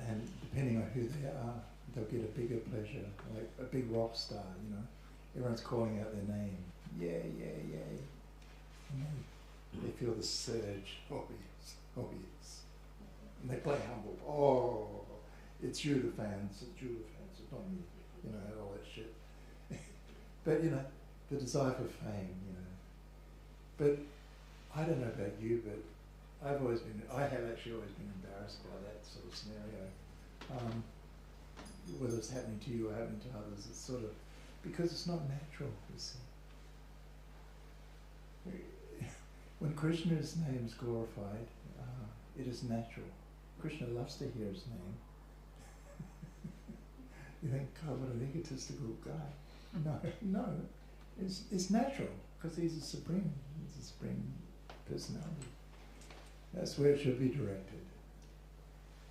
S3: And depending on who they are, they'll get a bigger pleasure, like a big rock star, Everyone's calling out their name. Yay, yay, yay. And then they feel the surge. Oh yes, oh yes. And they play humble. Oh, it's you the fans, it's not me. All that shit. But, the desire for fame, But I don't know about you, but I have actually always been embarrassed by that sort of scenario. Whether it's happening to you or happening to others, it's sort of, because it's not natural, you see. When Krishna's name is glorified, it is natural. Krishna loves to hear his name. You think, God, what an egotistical guy. No, it's natural, because he's a supreme personality. That's where it should be directed,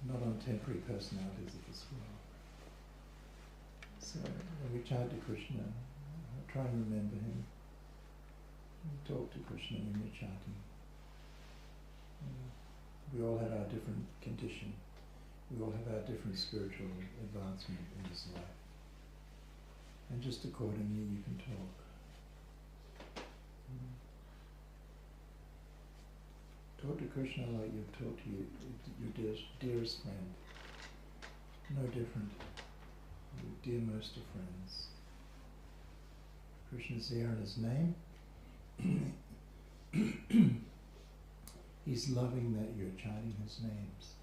S3: not on temporary personalities of this world. So when we chant to Krishna, try and remember him. Talk to Krishna when you're chanting. We all have our different condition. We all have our different spiritual advancement in this life. And just accordingly you can talk. Talk to Krishna like you've talked to your dearest friend. No different. Your dear most of friends. Krishna's there in his name. He's loving that you're chanting his names.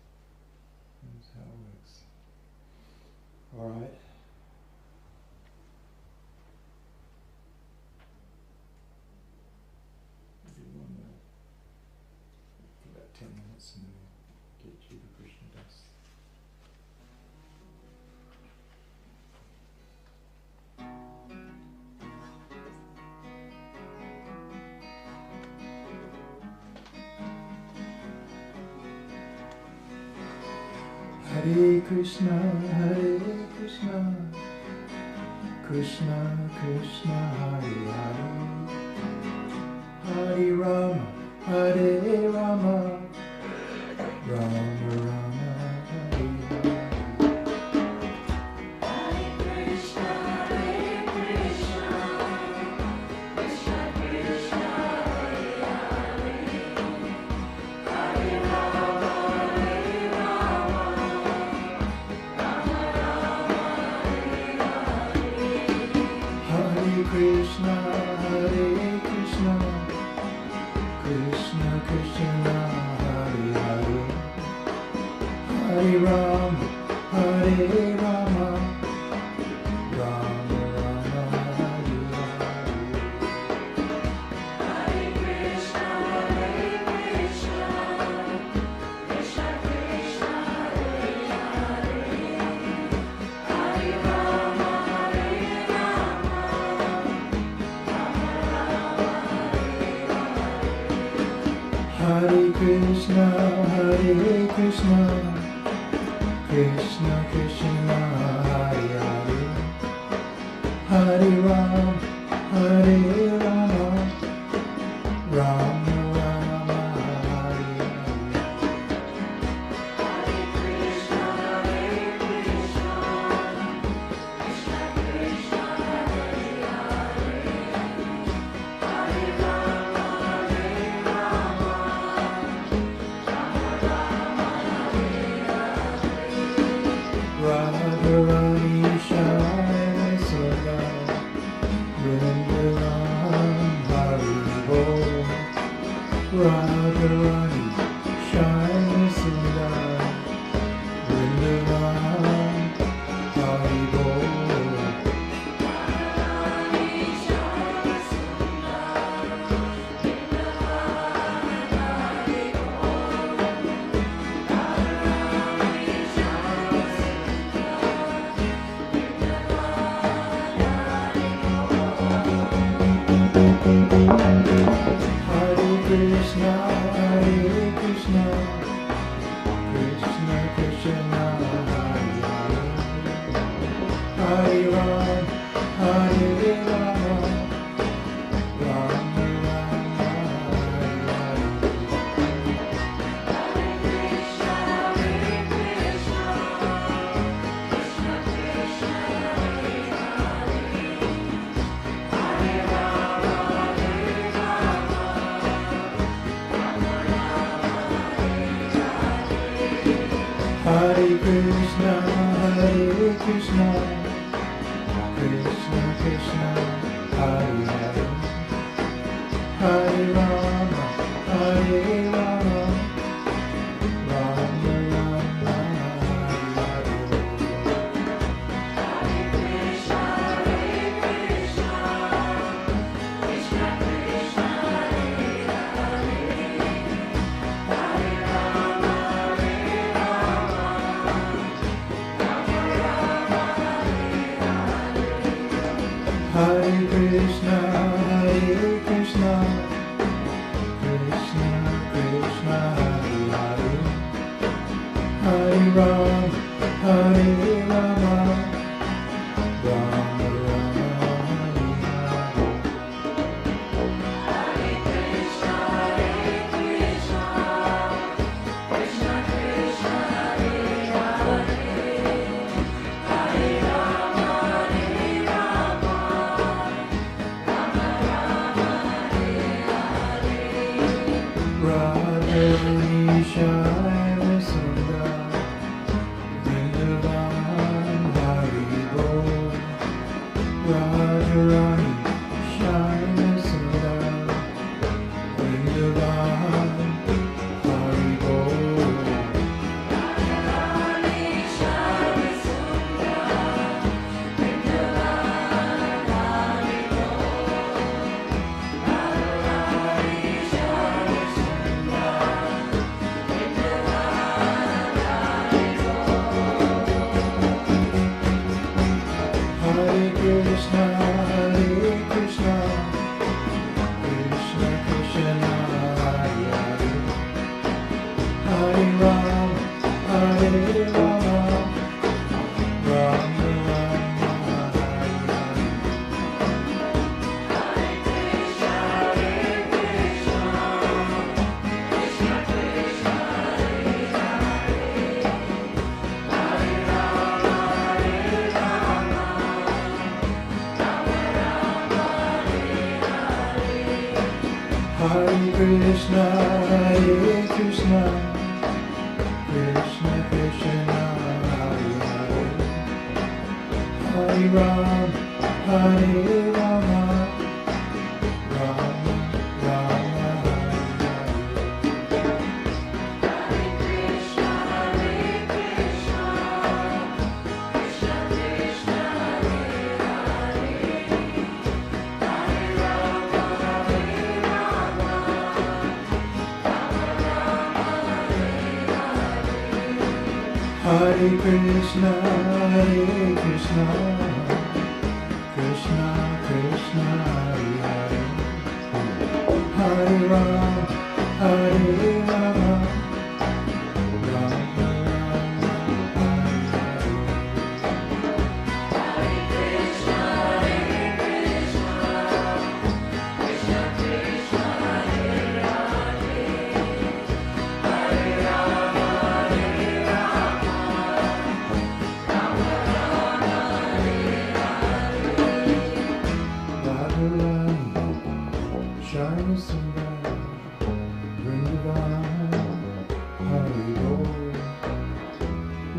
S3: That's how it works. All right. Do one more. For about 10 minutes and then we'll get Jiva Krishna dust. Hare Krishna, Krishna Krishna, Hare Hare, Hare Rama, Hare Rama, Rama Rama, Hare Hare.
S5: Hare Krishna, Krishna Krishna, Hare Hare, Hare Rama, Hare Rama, Rama Rama, Hare Hare.
S3: Hare Krishna, Krishna Krishna, Hare Hare, Hare Rama, Hare Rama, Rama Hare Krishna, Krishna Krishna, Hare Hare, Hare Ram, Hare Rama, Rama Rama, Hare Radharani Shai Sada, Vrindavan Hari Bol, Radharani Shai Sada, Vrindavan Hari Bol. Hare Krishna, Hare Krishna, Krishna Krishna, Hare Hare, Hare Ram, Hare Rama, Rama Rama, Hare Hare Krishna, Hare Krishna, Krishna Krishna, Hare Hare, Hare Rama, Hare Rama, Rama Rama, Hare Hare Krishna, Hare Krishna, Krishna Krishna, Hare Hare, Hare Ram, Hare Rama, Rama Rama, Hare Radharani Shai Sada, Vrindavan Hari Bol, Radharani Shai Sada, Vrindavan Hari Bol. Hare Krishna, Hare Krishna, Krishna Krishna, Hare Hare, Hare Ram, Hare Rama, Rama Rama, Hare Hare. Hare Krishna, Hare Krishna, Krishna Krishna, Hare Hare, Hare Ram, Hare Rama, Rama Rama, Hare Hare Krishna, Hare Krishna, Krishna Krishna, Hare Hare, Hare Ram, Hare Rama,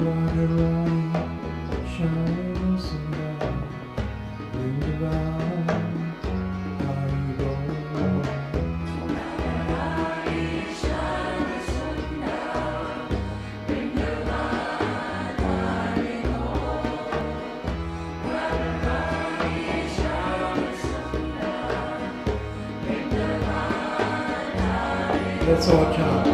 S3: Radharani Shyama Sundara Vrindavan Hari Bol. Let's all chant.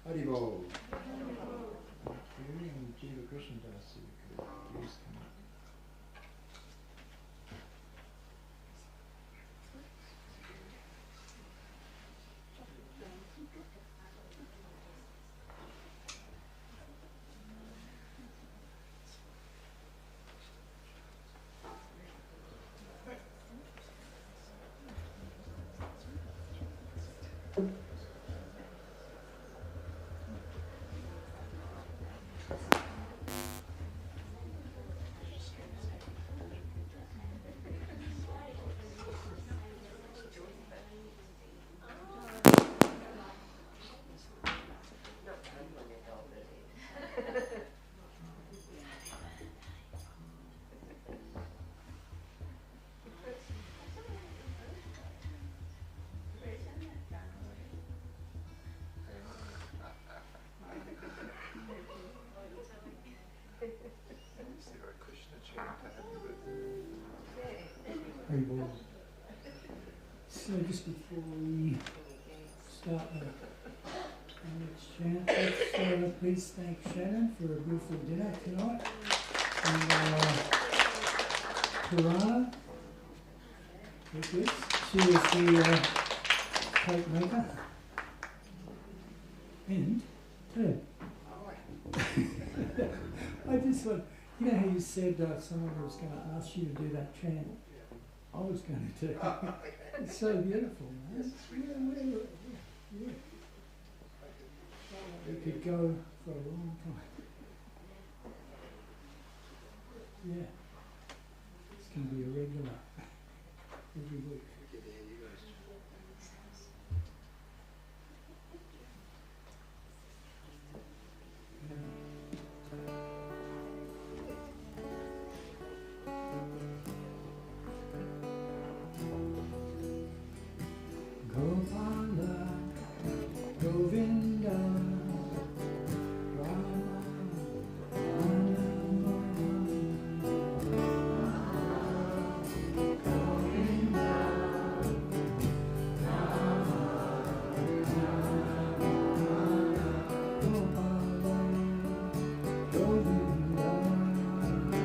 S3: Hari Bol. Thank you. And Jiva Krishna Das, you could please come up. Hari Bol. So just before we start the next chant, let's please thank Shannon for a beautiful dinner tonight. And Kirtan, with this, she is the cake maker. And Ted. I just thought, you know how you said someone was going to ask you to do that chant? I was going to. It's so beautiful, man. Yeah. We could go for a long time. Yeah. It's going to be a regular every week. Gopala, Govinda, Rama, Ananda, Govinda, Rama, Gopala, Govinda, Rama,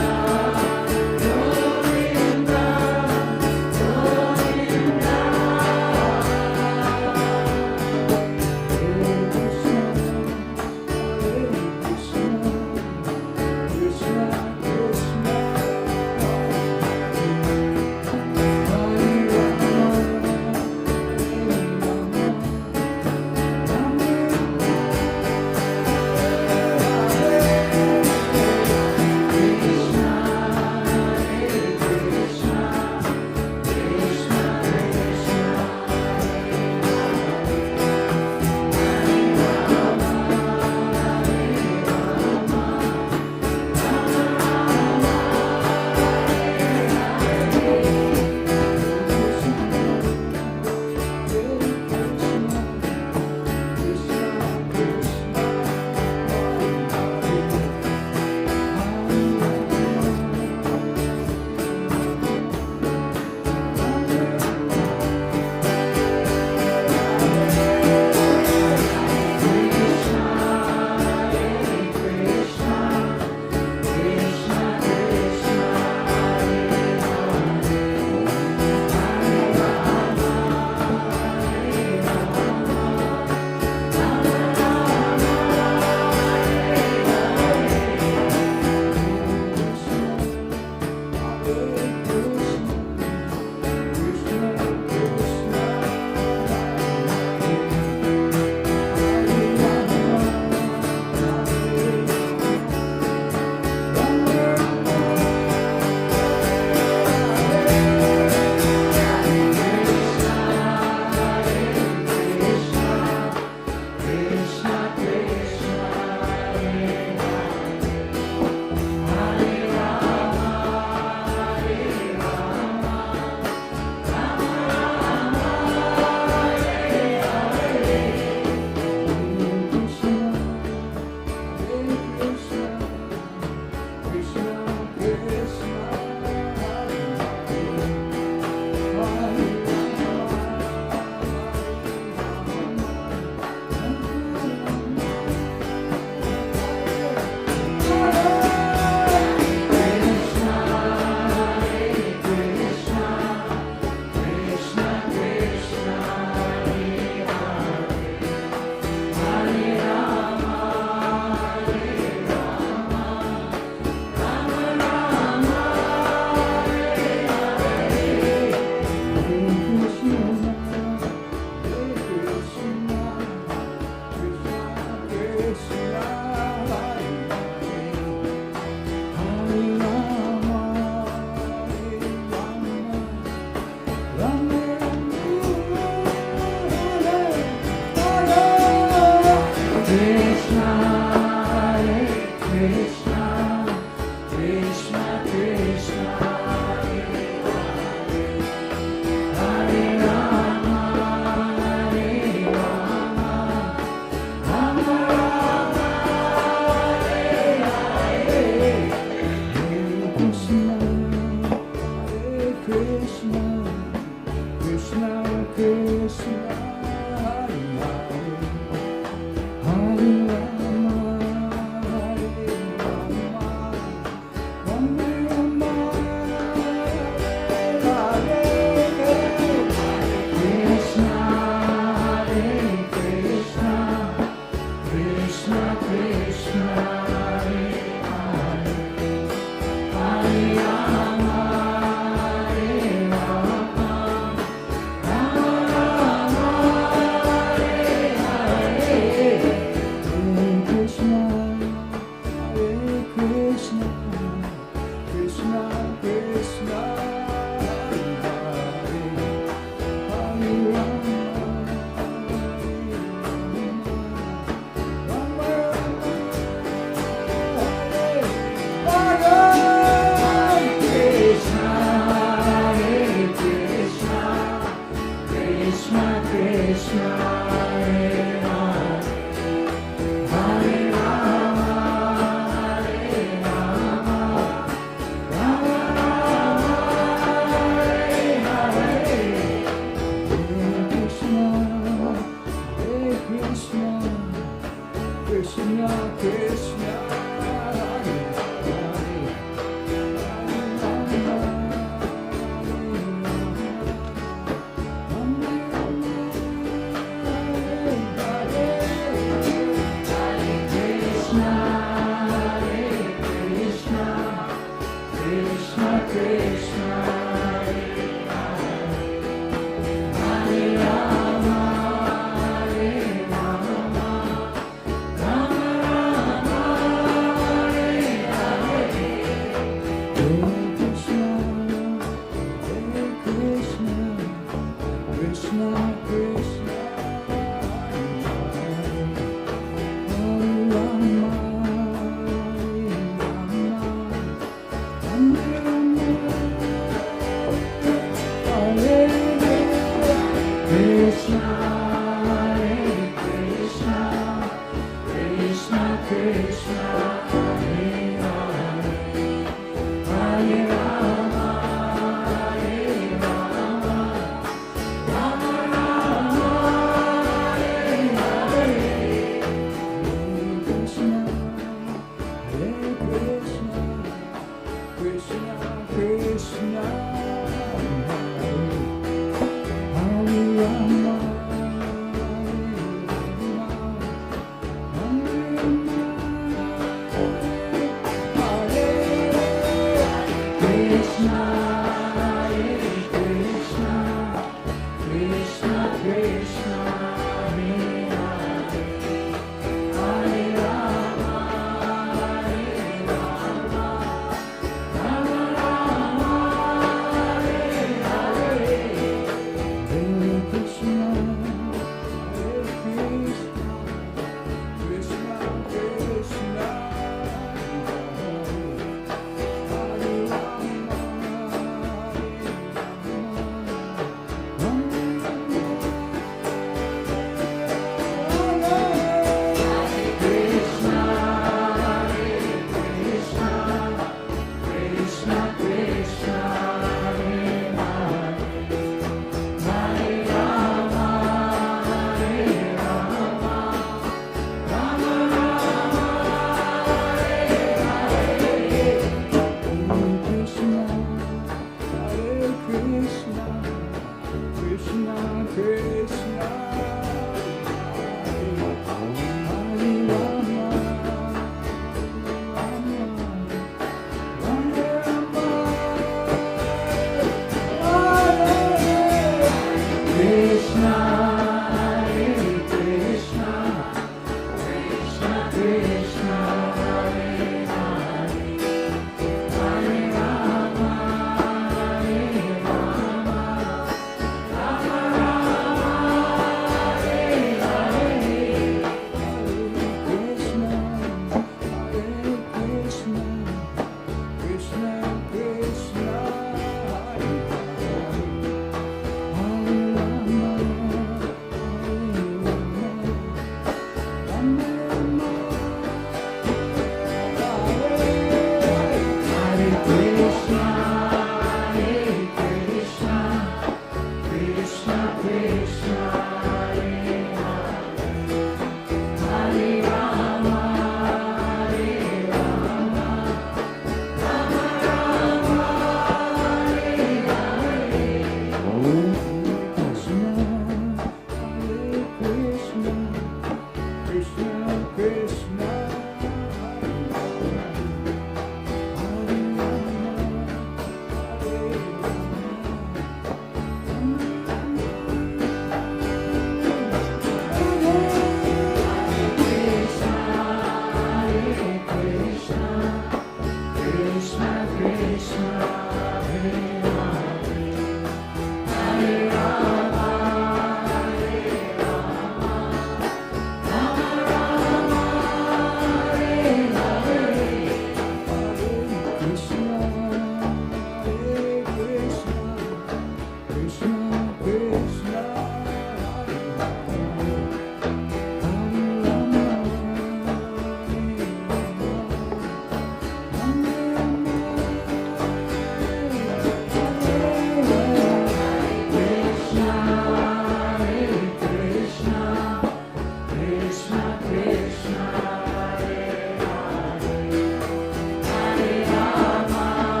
S5: Hare Rama,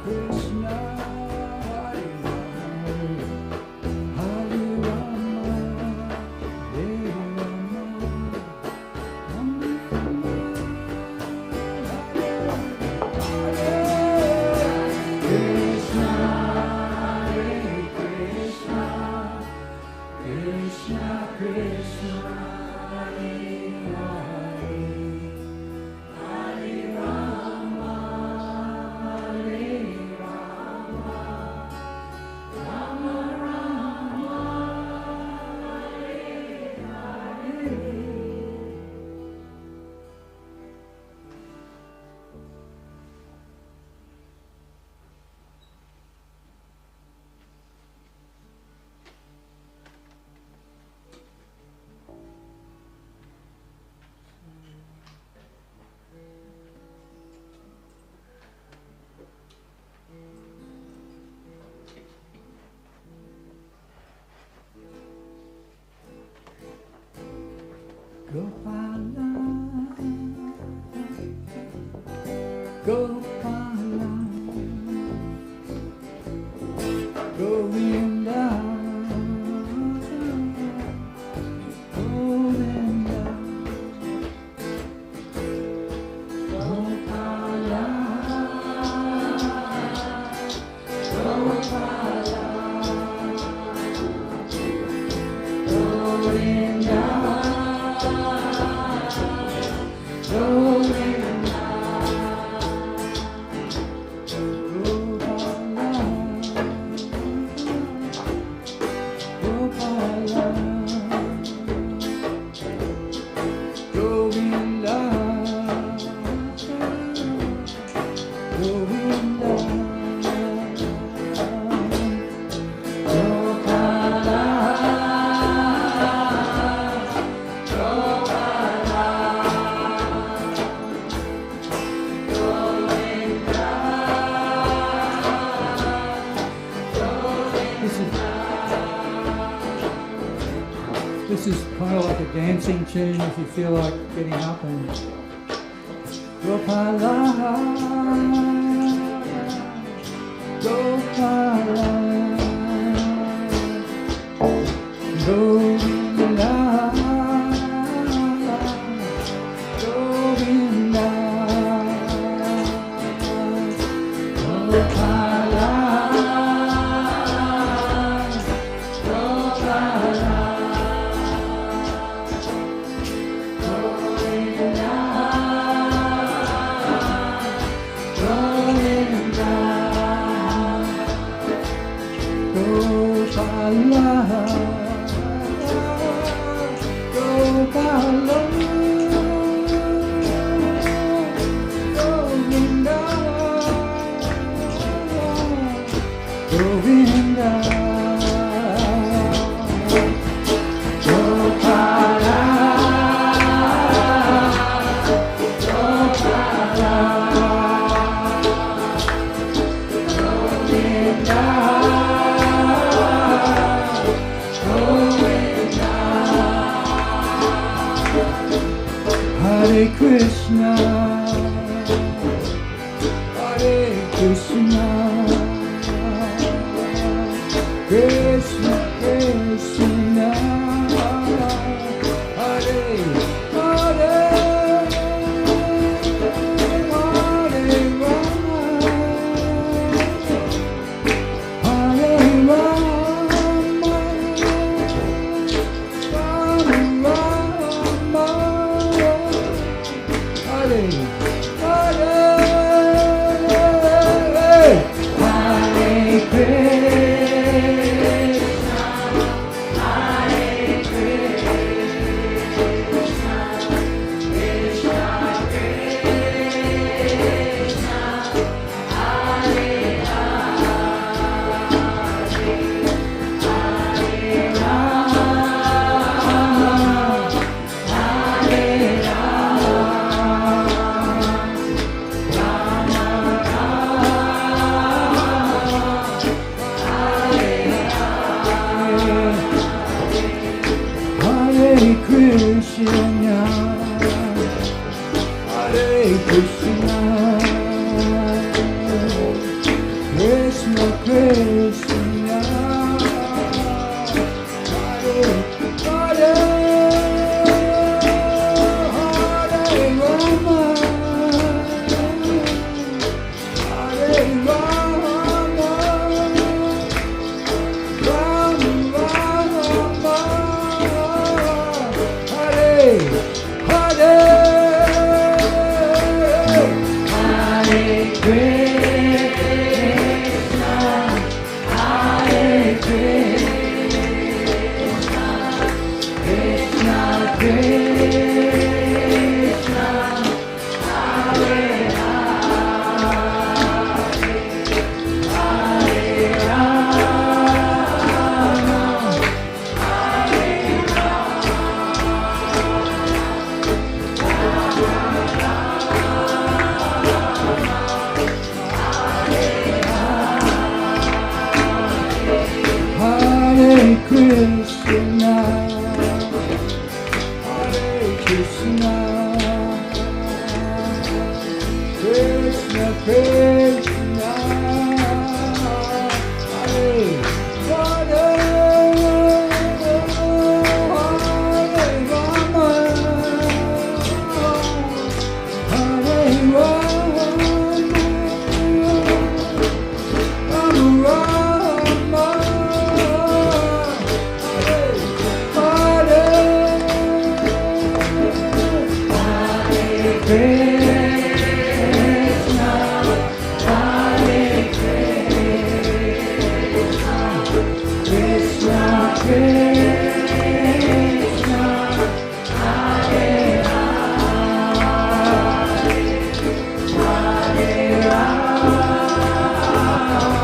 S1: Krishna, Hare Rama, Hare Rama, Hare Rama, Rama Rama, Hare Hare. Krishna, Hare Krishna, Krishna Krishna, Hare Hare, Hare Rama, Hare Rama, Rama Rama, Hare Hare. Gopala, Gopala, Govinda, Govinda, Gopala, Gopala, Govinda. This is kind of like a dancing tune if you feel like getting up and Gopala, Gopala, Govinda, Govinda, Gopala, Gopala. Hare Krishna, Hare Krishna, Krishna Krishna, Hare Hare, Hare Rama, Hare Rama, Rama Rama, Hare Hare. Krishna, Krishna, Hare Hare, Hare Rama, Hare Rama, Rama Rama, Hare Hare, Hare Krishna, Hare Krishna, Krishna Krishna, Hare Hare,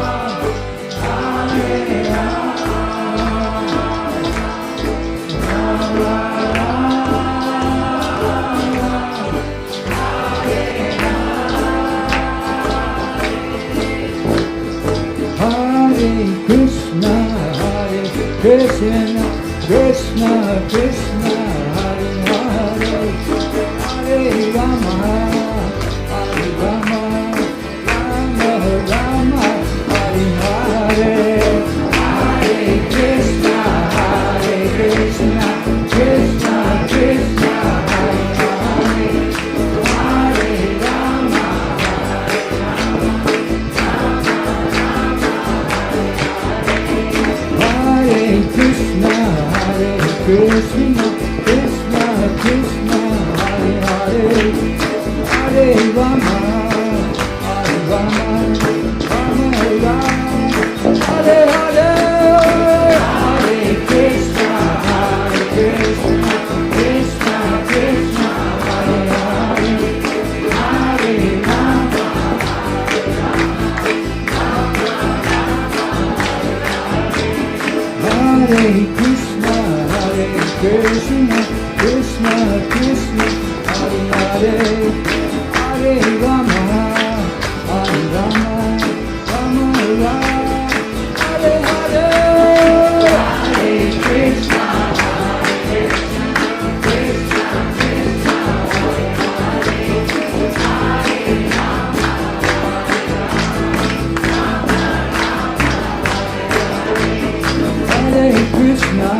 S1: Hare Hare Krishna, Hare Krishna, Krishna Krishna, Hare Hare, Hare Rama, Hare Rama, Rama Rama, Hare Hare, Hare Krishna, Hare Krishna, Krishna Krishna, Hare Hare, Hare Krishna, Hare Krishna, Krishna Krishna, Hare Hare, Hare Rama, Hare Rama, Rama Rama, Hare Hare, Hare Krishna, Hare Krishna, Krishna Krishna, Hare Hare, Hare Rama, Hare Krishna, Hare Krishna, Krishna Krishna, Hare Hare, Hare Rama, Hare Rama, Rama Rama, Hare Hare, Hare Krishna, Hare Krishna, Krishna Krishna, Hare Hare, Hare Rama, Hare Krishna, Hare Krishna, Krishna Krishna, Hare Hare, Hare Rama, Hare Rama, Rama Rama, Hare Hare, Hare Krishna, Hare Krishna, Krishna Krishna, Hare Hare Krishna,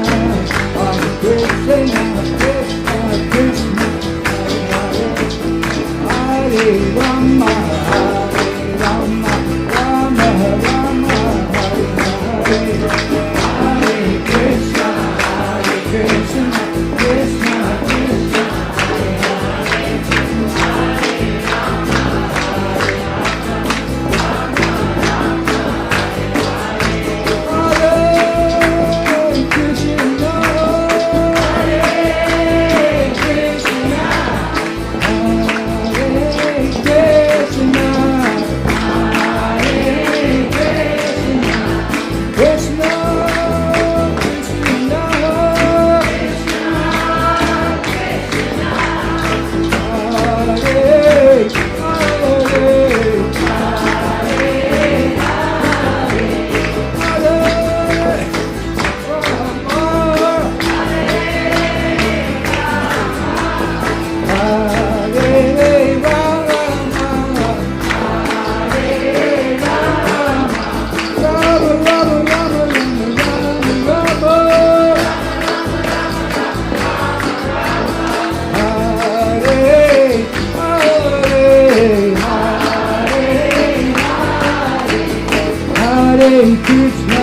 S1: Krishna,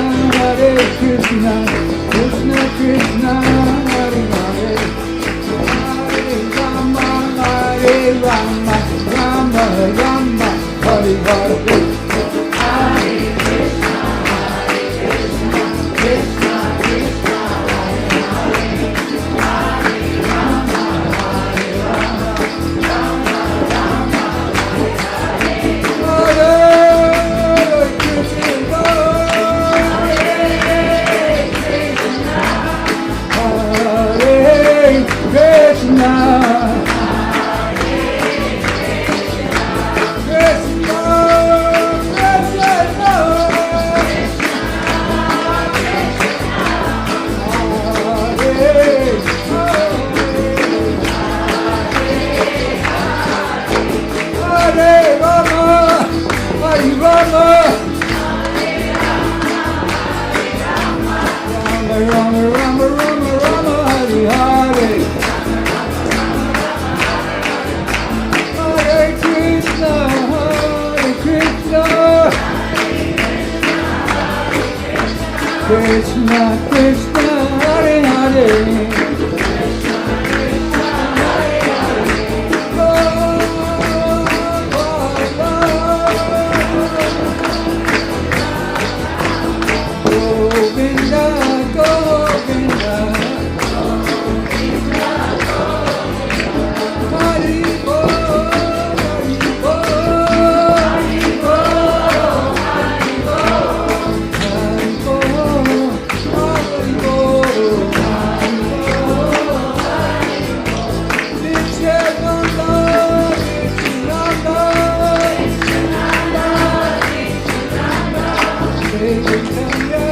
S1: Krishna Krishna, Hare Hare, Hare Rama, Rama Rama, Hare Hare. Krishna, Krishna, Hare Hare. Govinda, Govinda, Hari Bol, Hari Bol, Hari Bol, Hari Bol, Hari Bol, Nityananda, Nityananda, Chaitanya, Hare Krishna, Krishna Krishna, Hare Hare,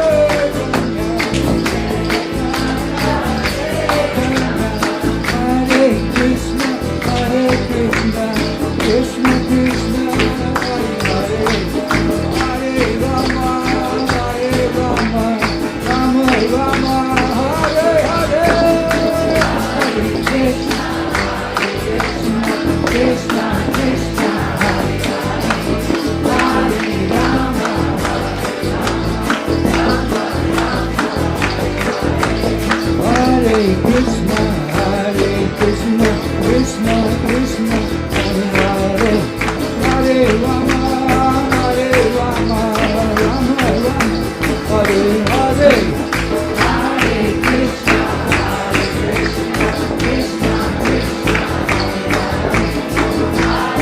S1: Hare Rama, Rama Rama, Hare Hare, Hare Krishna, Krishna Krishna, Hare Rama, Hare Krishna, Krishna Krishna, Hare Hare, Hare Rama, Rama Rama, Hare Hare, Hare Krishna, Krishna Krishna,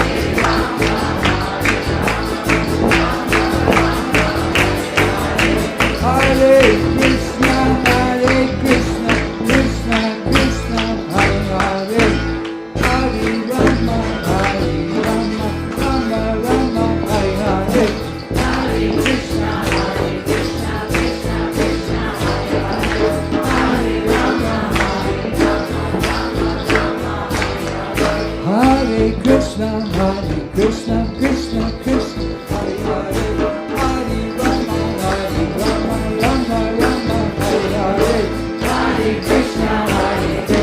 S1: Hare Krishna, Krishna Krishna, Hare Hare, Hare Rama, Rama Rama, Hare Hare, Hare Krishna, Krishna Krishna, Hare Hare, Hare Rama, Hare Krishna, Krishna Krishna, Hare Hare, Hare Rama, Rama Rama, Hare Hare, Hare Krishna, Krishna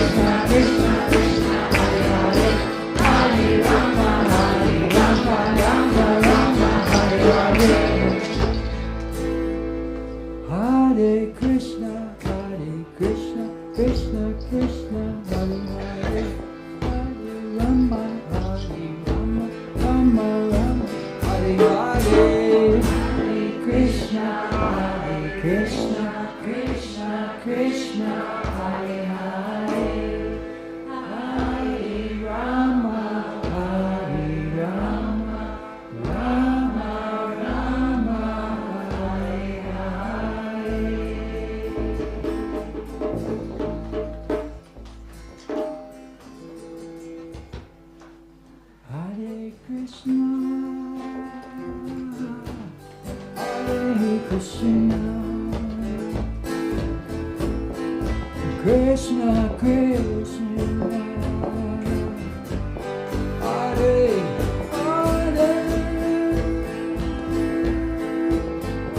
S1: Krishna, Hare Hare, Hare Rama, Rama Rama, Hare Hare, Hare Krishna, Krishna Krishna, Hare Hare, Hare Rama, Rama Rama, Hare Hare, Hare Krishna, Krishna Krishna, Hare Hare, Hare Rama, Rama Rama, Hare Hare. Hare Krishna, Hare Krishna, Krishna Krishna,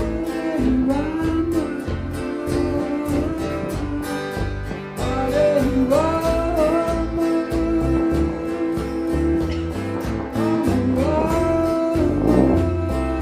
S1: Hare Hare, Hare Rama, Hare Rama, Hare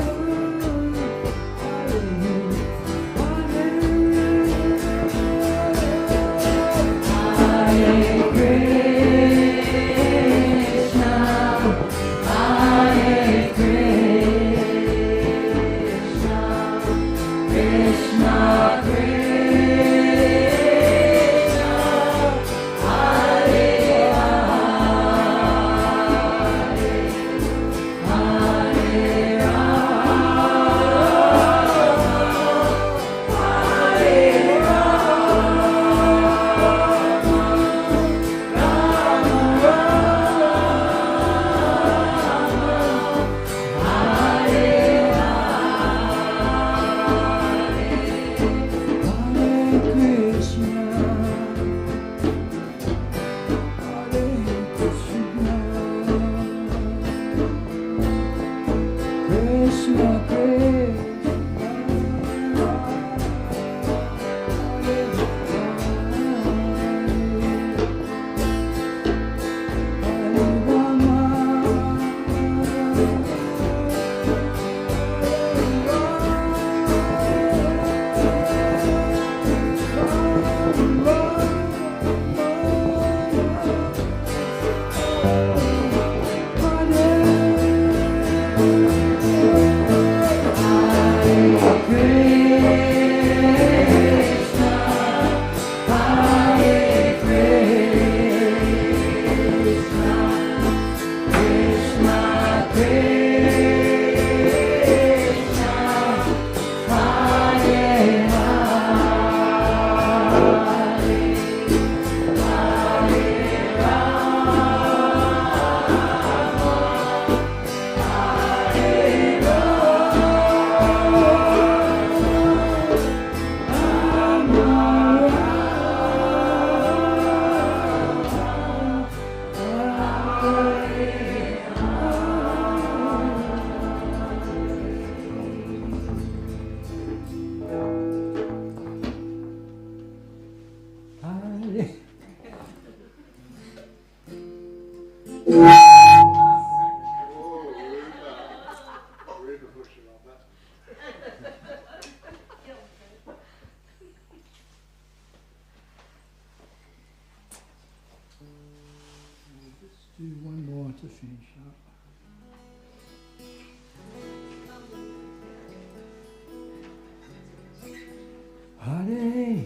S1: Hare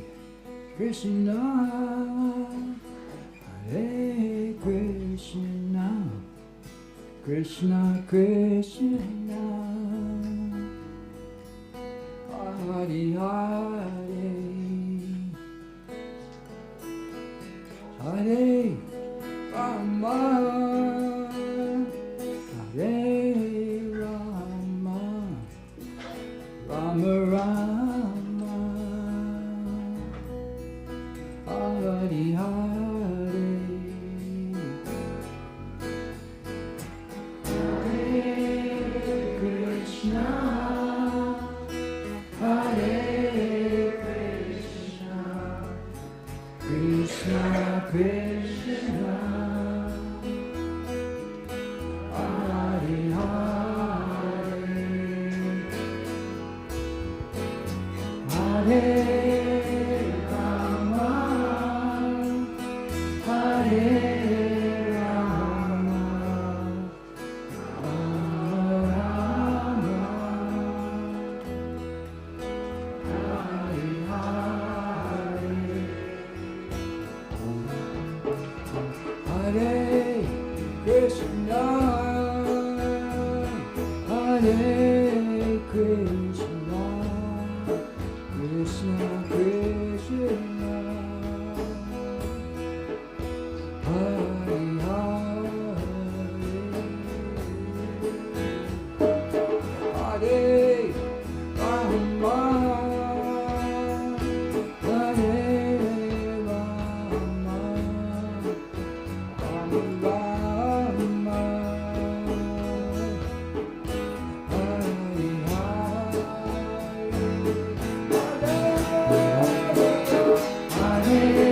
S1: Krishna, Hare Krishna, Krishna Krishna, Hare Hare, Hare Rama, Hare Rama, Rama Rama, Hare Hare, Hare Krishna, Hare Krishna, Krishna Krishna, Hare Hare, Hare Rama, Hare Rama, Rama Rama, Hare Hare, Hare Krishna, Hare Krishna, Krishna Krishna, Hare Hare, Hare Rama, Hare Rama, Rama Rama, Hare Hare, Hare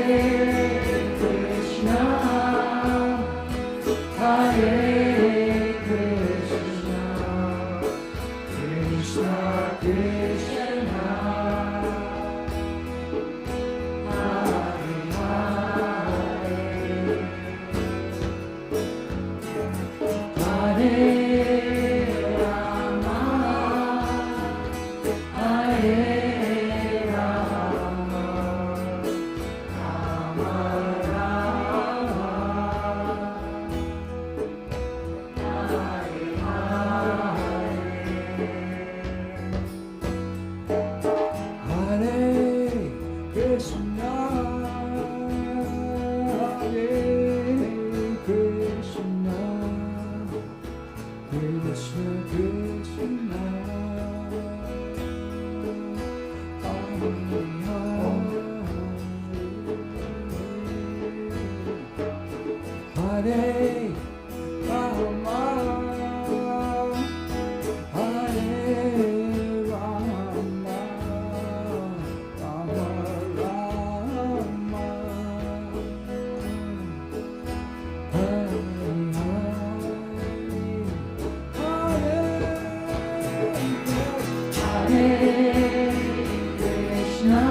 S1: Krishna, Hare Krishna, Krishna Krishna, Hare Hare, Hare Rama, Hare Rama, Rama Rama, Hare Hare, Hare Krishna,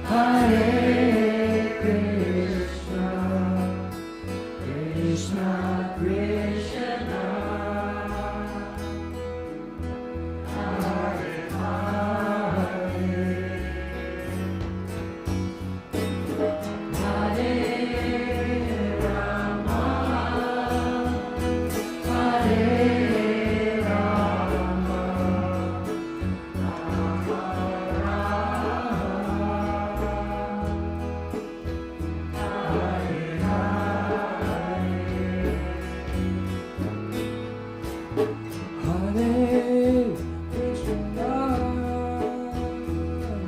S1: Hare Krishna, Krishna Krishna, Hare Hare, Hare Rama, Hare Rama, Rama Rama, Hare Krishna,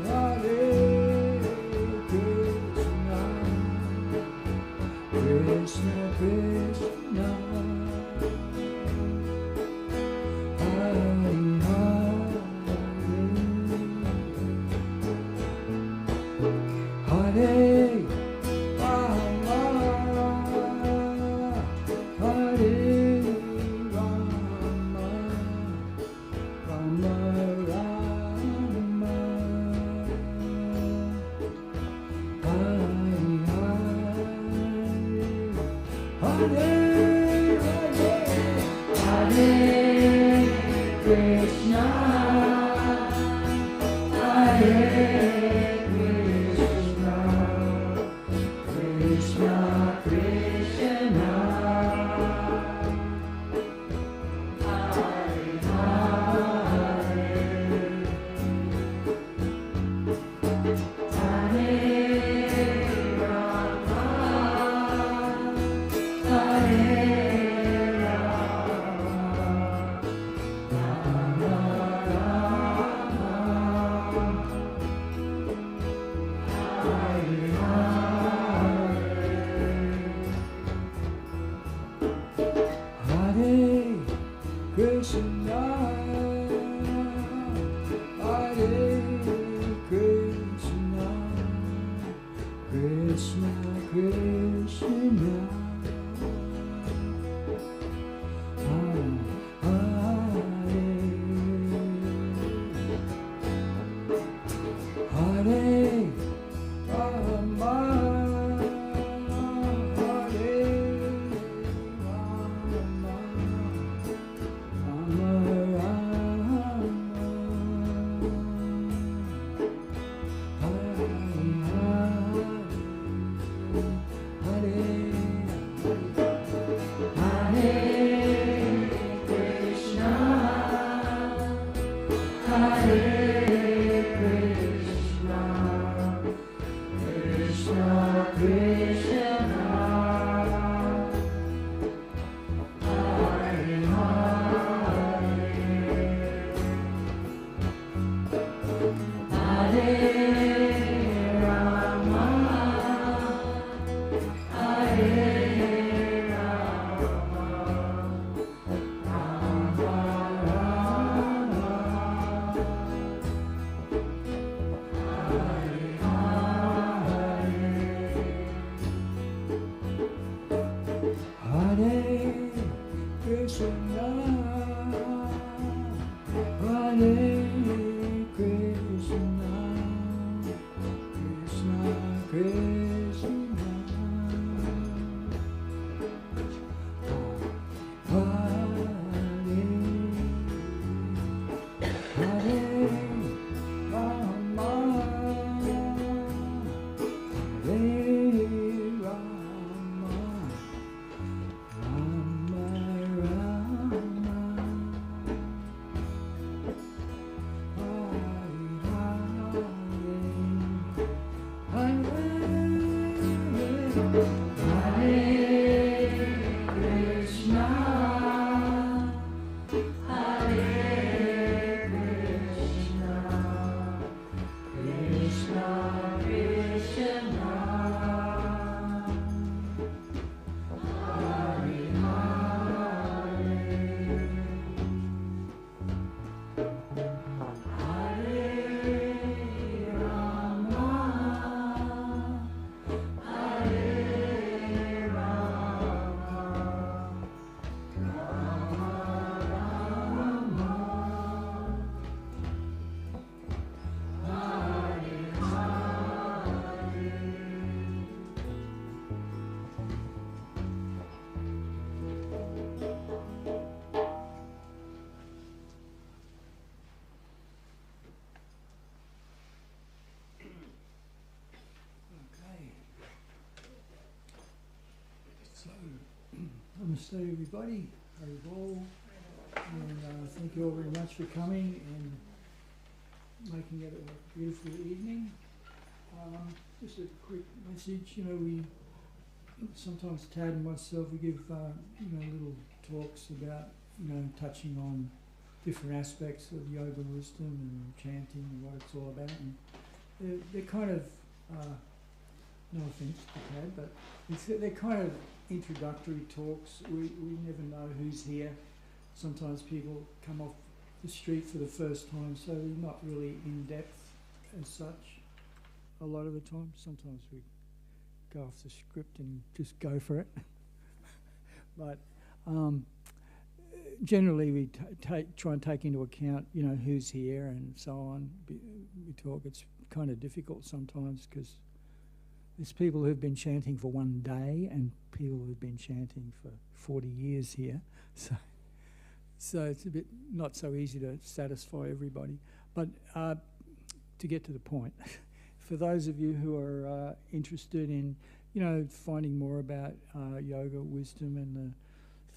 S1: Hare Krishna, Krishna Krishna, Hare Hare, Hare Rama, Hare Rama, Rama Krishna, Hare Namaste everybody, Hari Bol, and thank you all very much for coming and making it a beautiful evening. Just a quick message, we sometimes Tad and myself, we give little talks about, touching on different aspects of yoga wisdom and chanting and what it's all about, and they're kind of, no offence to Tad, but they're kind of introductory talks. We never know who's here. Sometimes people come off the street for the first time, so they're not really in depth as such a lot of the time. Sometimes we go off the script and just go for it. But generally we try and take into account, who's here and so on. We talk. It's kind of difficult sometimes because there's people who've been chanting for one day and people who've been chanting for 40 years here. So it's a bit not so easy to satisfy everybody. But to get to the point, for those of you who are interested in, finding more about yoga, wisdom, and the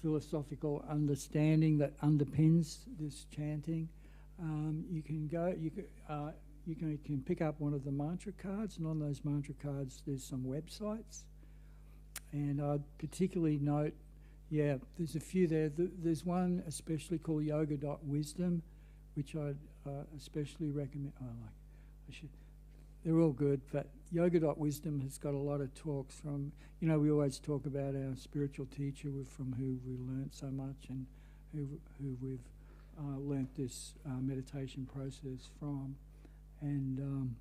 S1: philosophical understanding that underpins this chanting, you can pick up one of the mantra cards, and on those mantra cards there's some websites. And I'd particularly note, there's a few there. There's one especially called yoga.wisdom, which I'd especially recommend. They're all good, but yoga.wisdom has got a lot of talks from, we always talk about our spiritual teacher from who we learnt so much, and who we've learnt this meditation process from. And,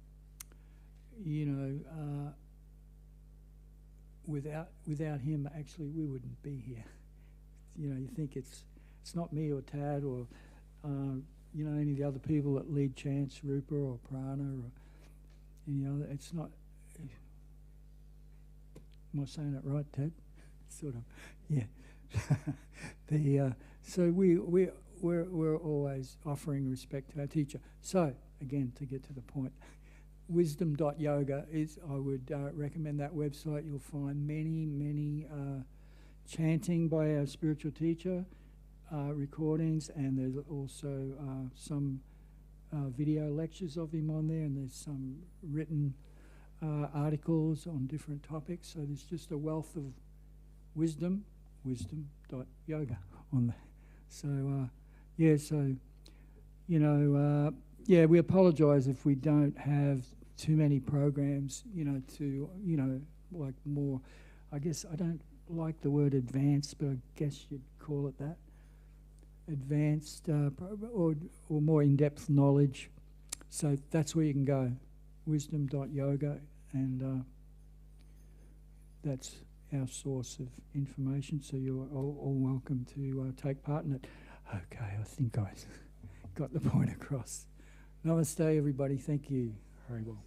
S1: without him, actually, we wouldn't be here. You think it's not me or Tad or, any of the other people that lead chants, Rupa or Prana or any other. It's not. Am I saying it right, Tad? Sort of, yeah. So we're always offering respect to our teacher. So again, to get to the point, wisdom.yoga is, I would recommend that website. You'll find many chanting by our spiritual teacher, recordings, and there's also some video lectures of him on there, and there's some written articles on different topics. So there's just a wealth of wisdom.yoga on there. So we apologise if we don't have too many programs, like more, I guess I don't like the word advanced, but I guess you'd call it that. Advanced or more in-depth knowledge. So that's where you can go, wisdom.yoga, and that's our source of information, so you're all welcome to take part in it. Okay, I think I got the point across. Namaste, everybody. Thank you. Very well.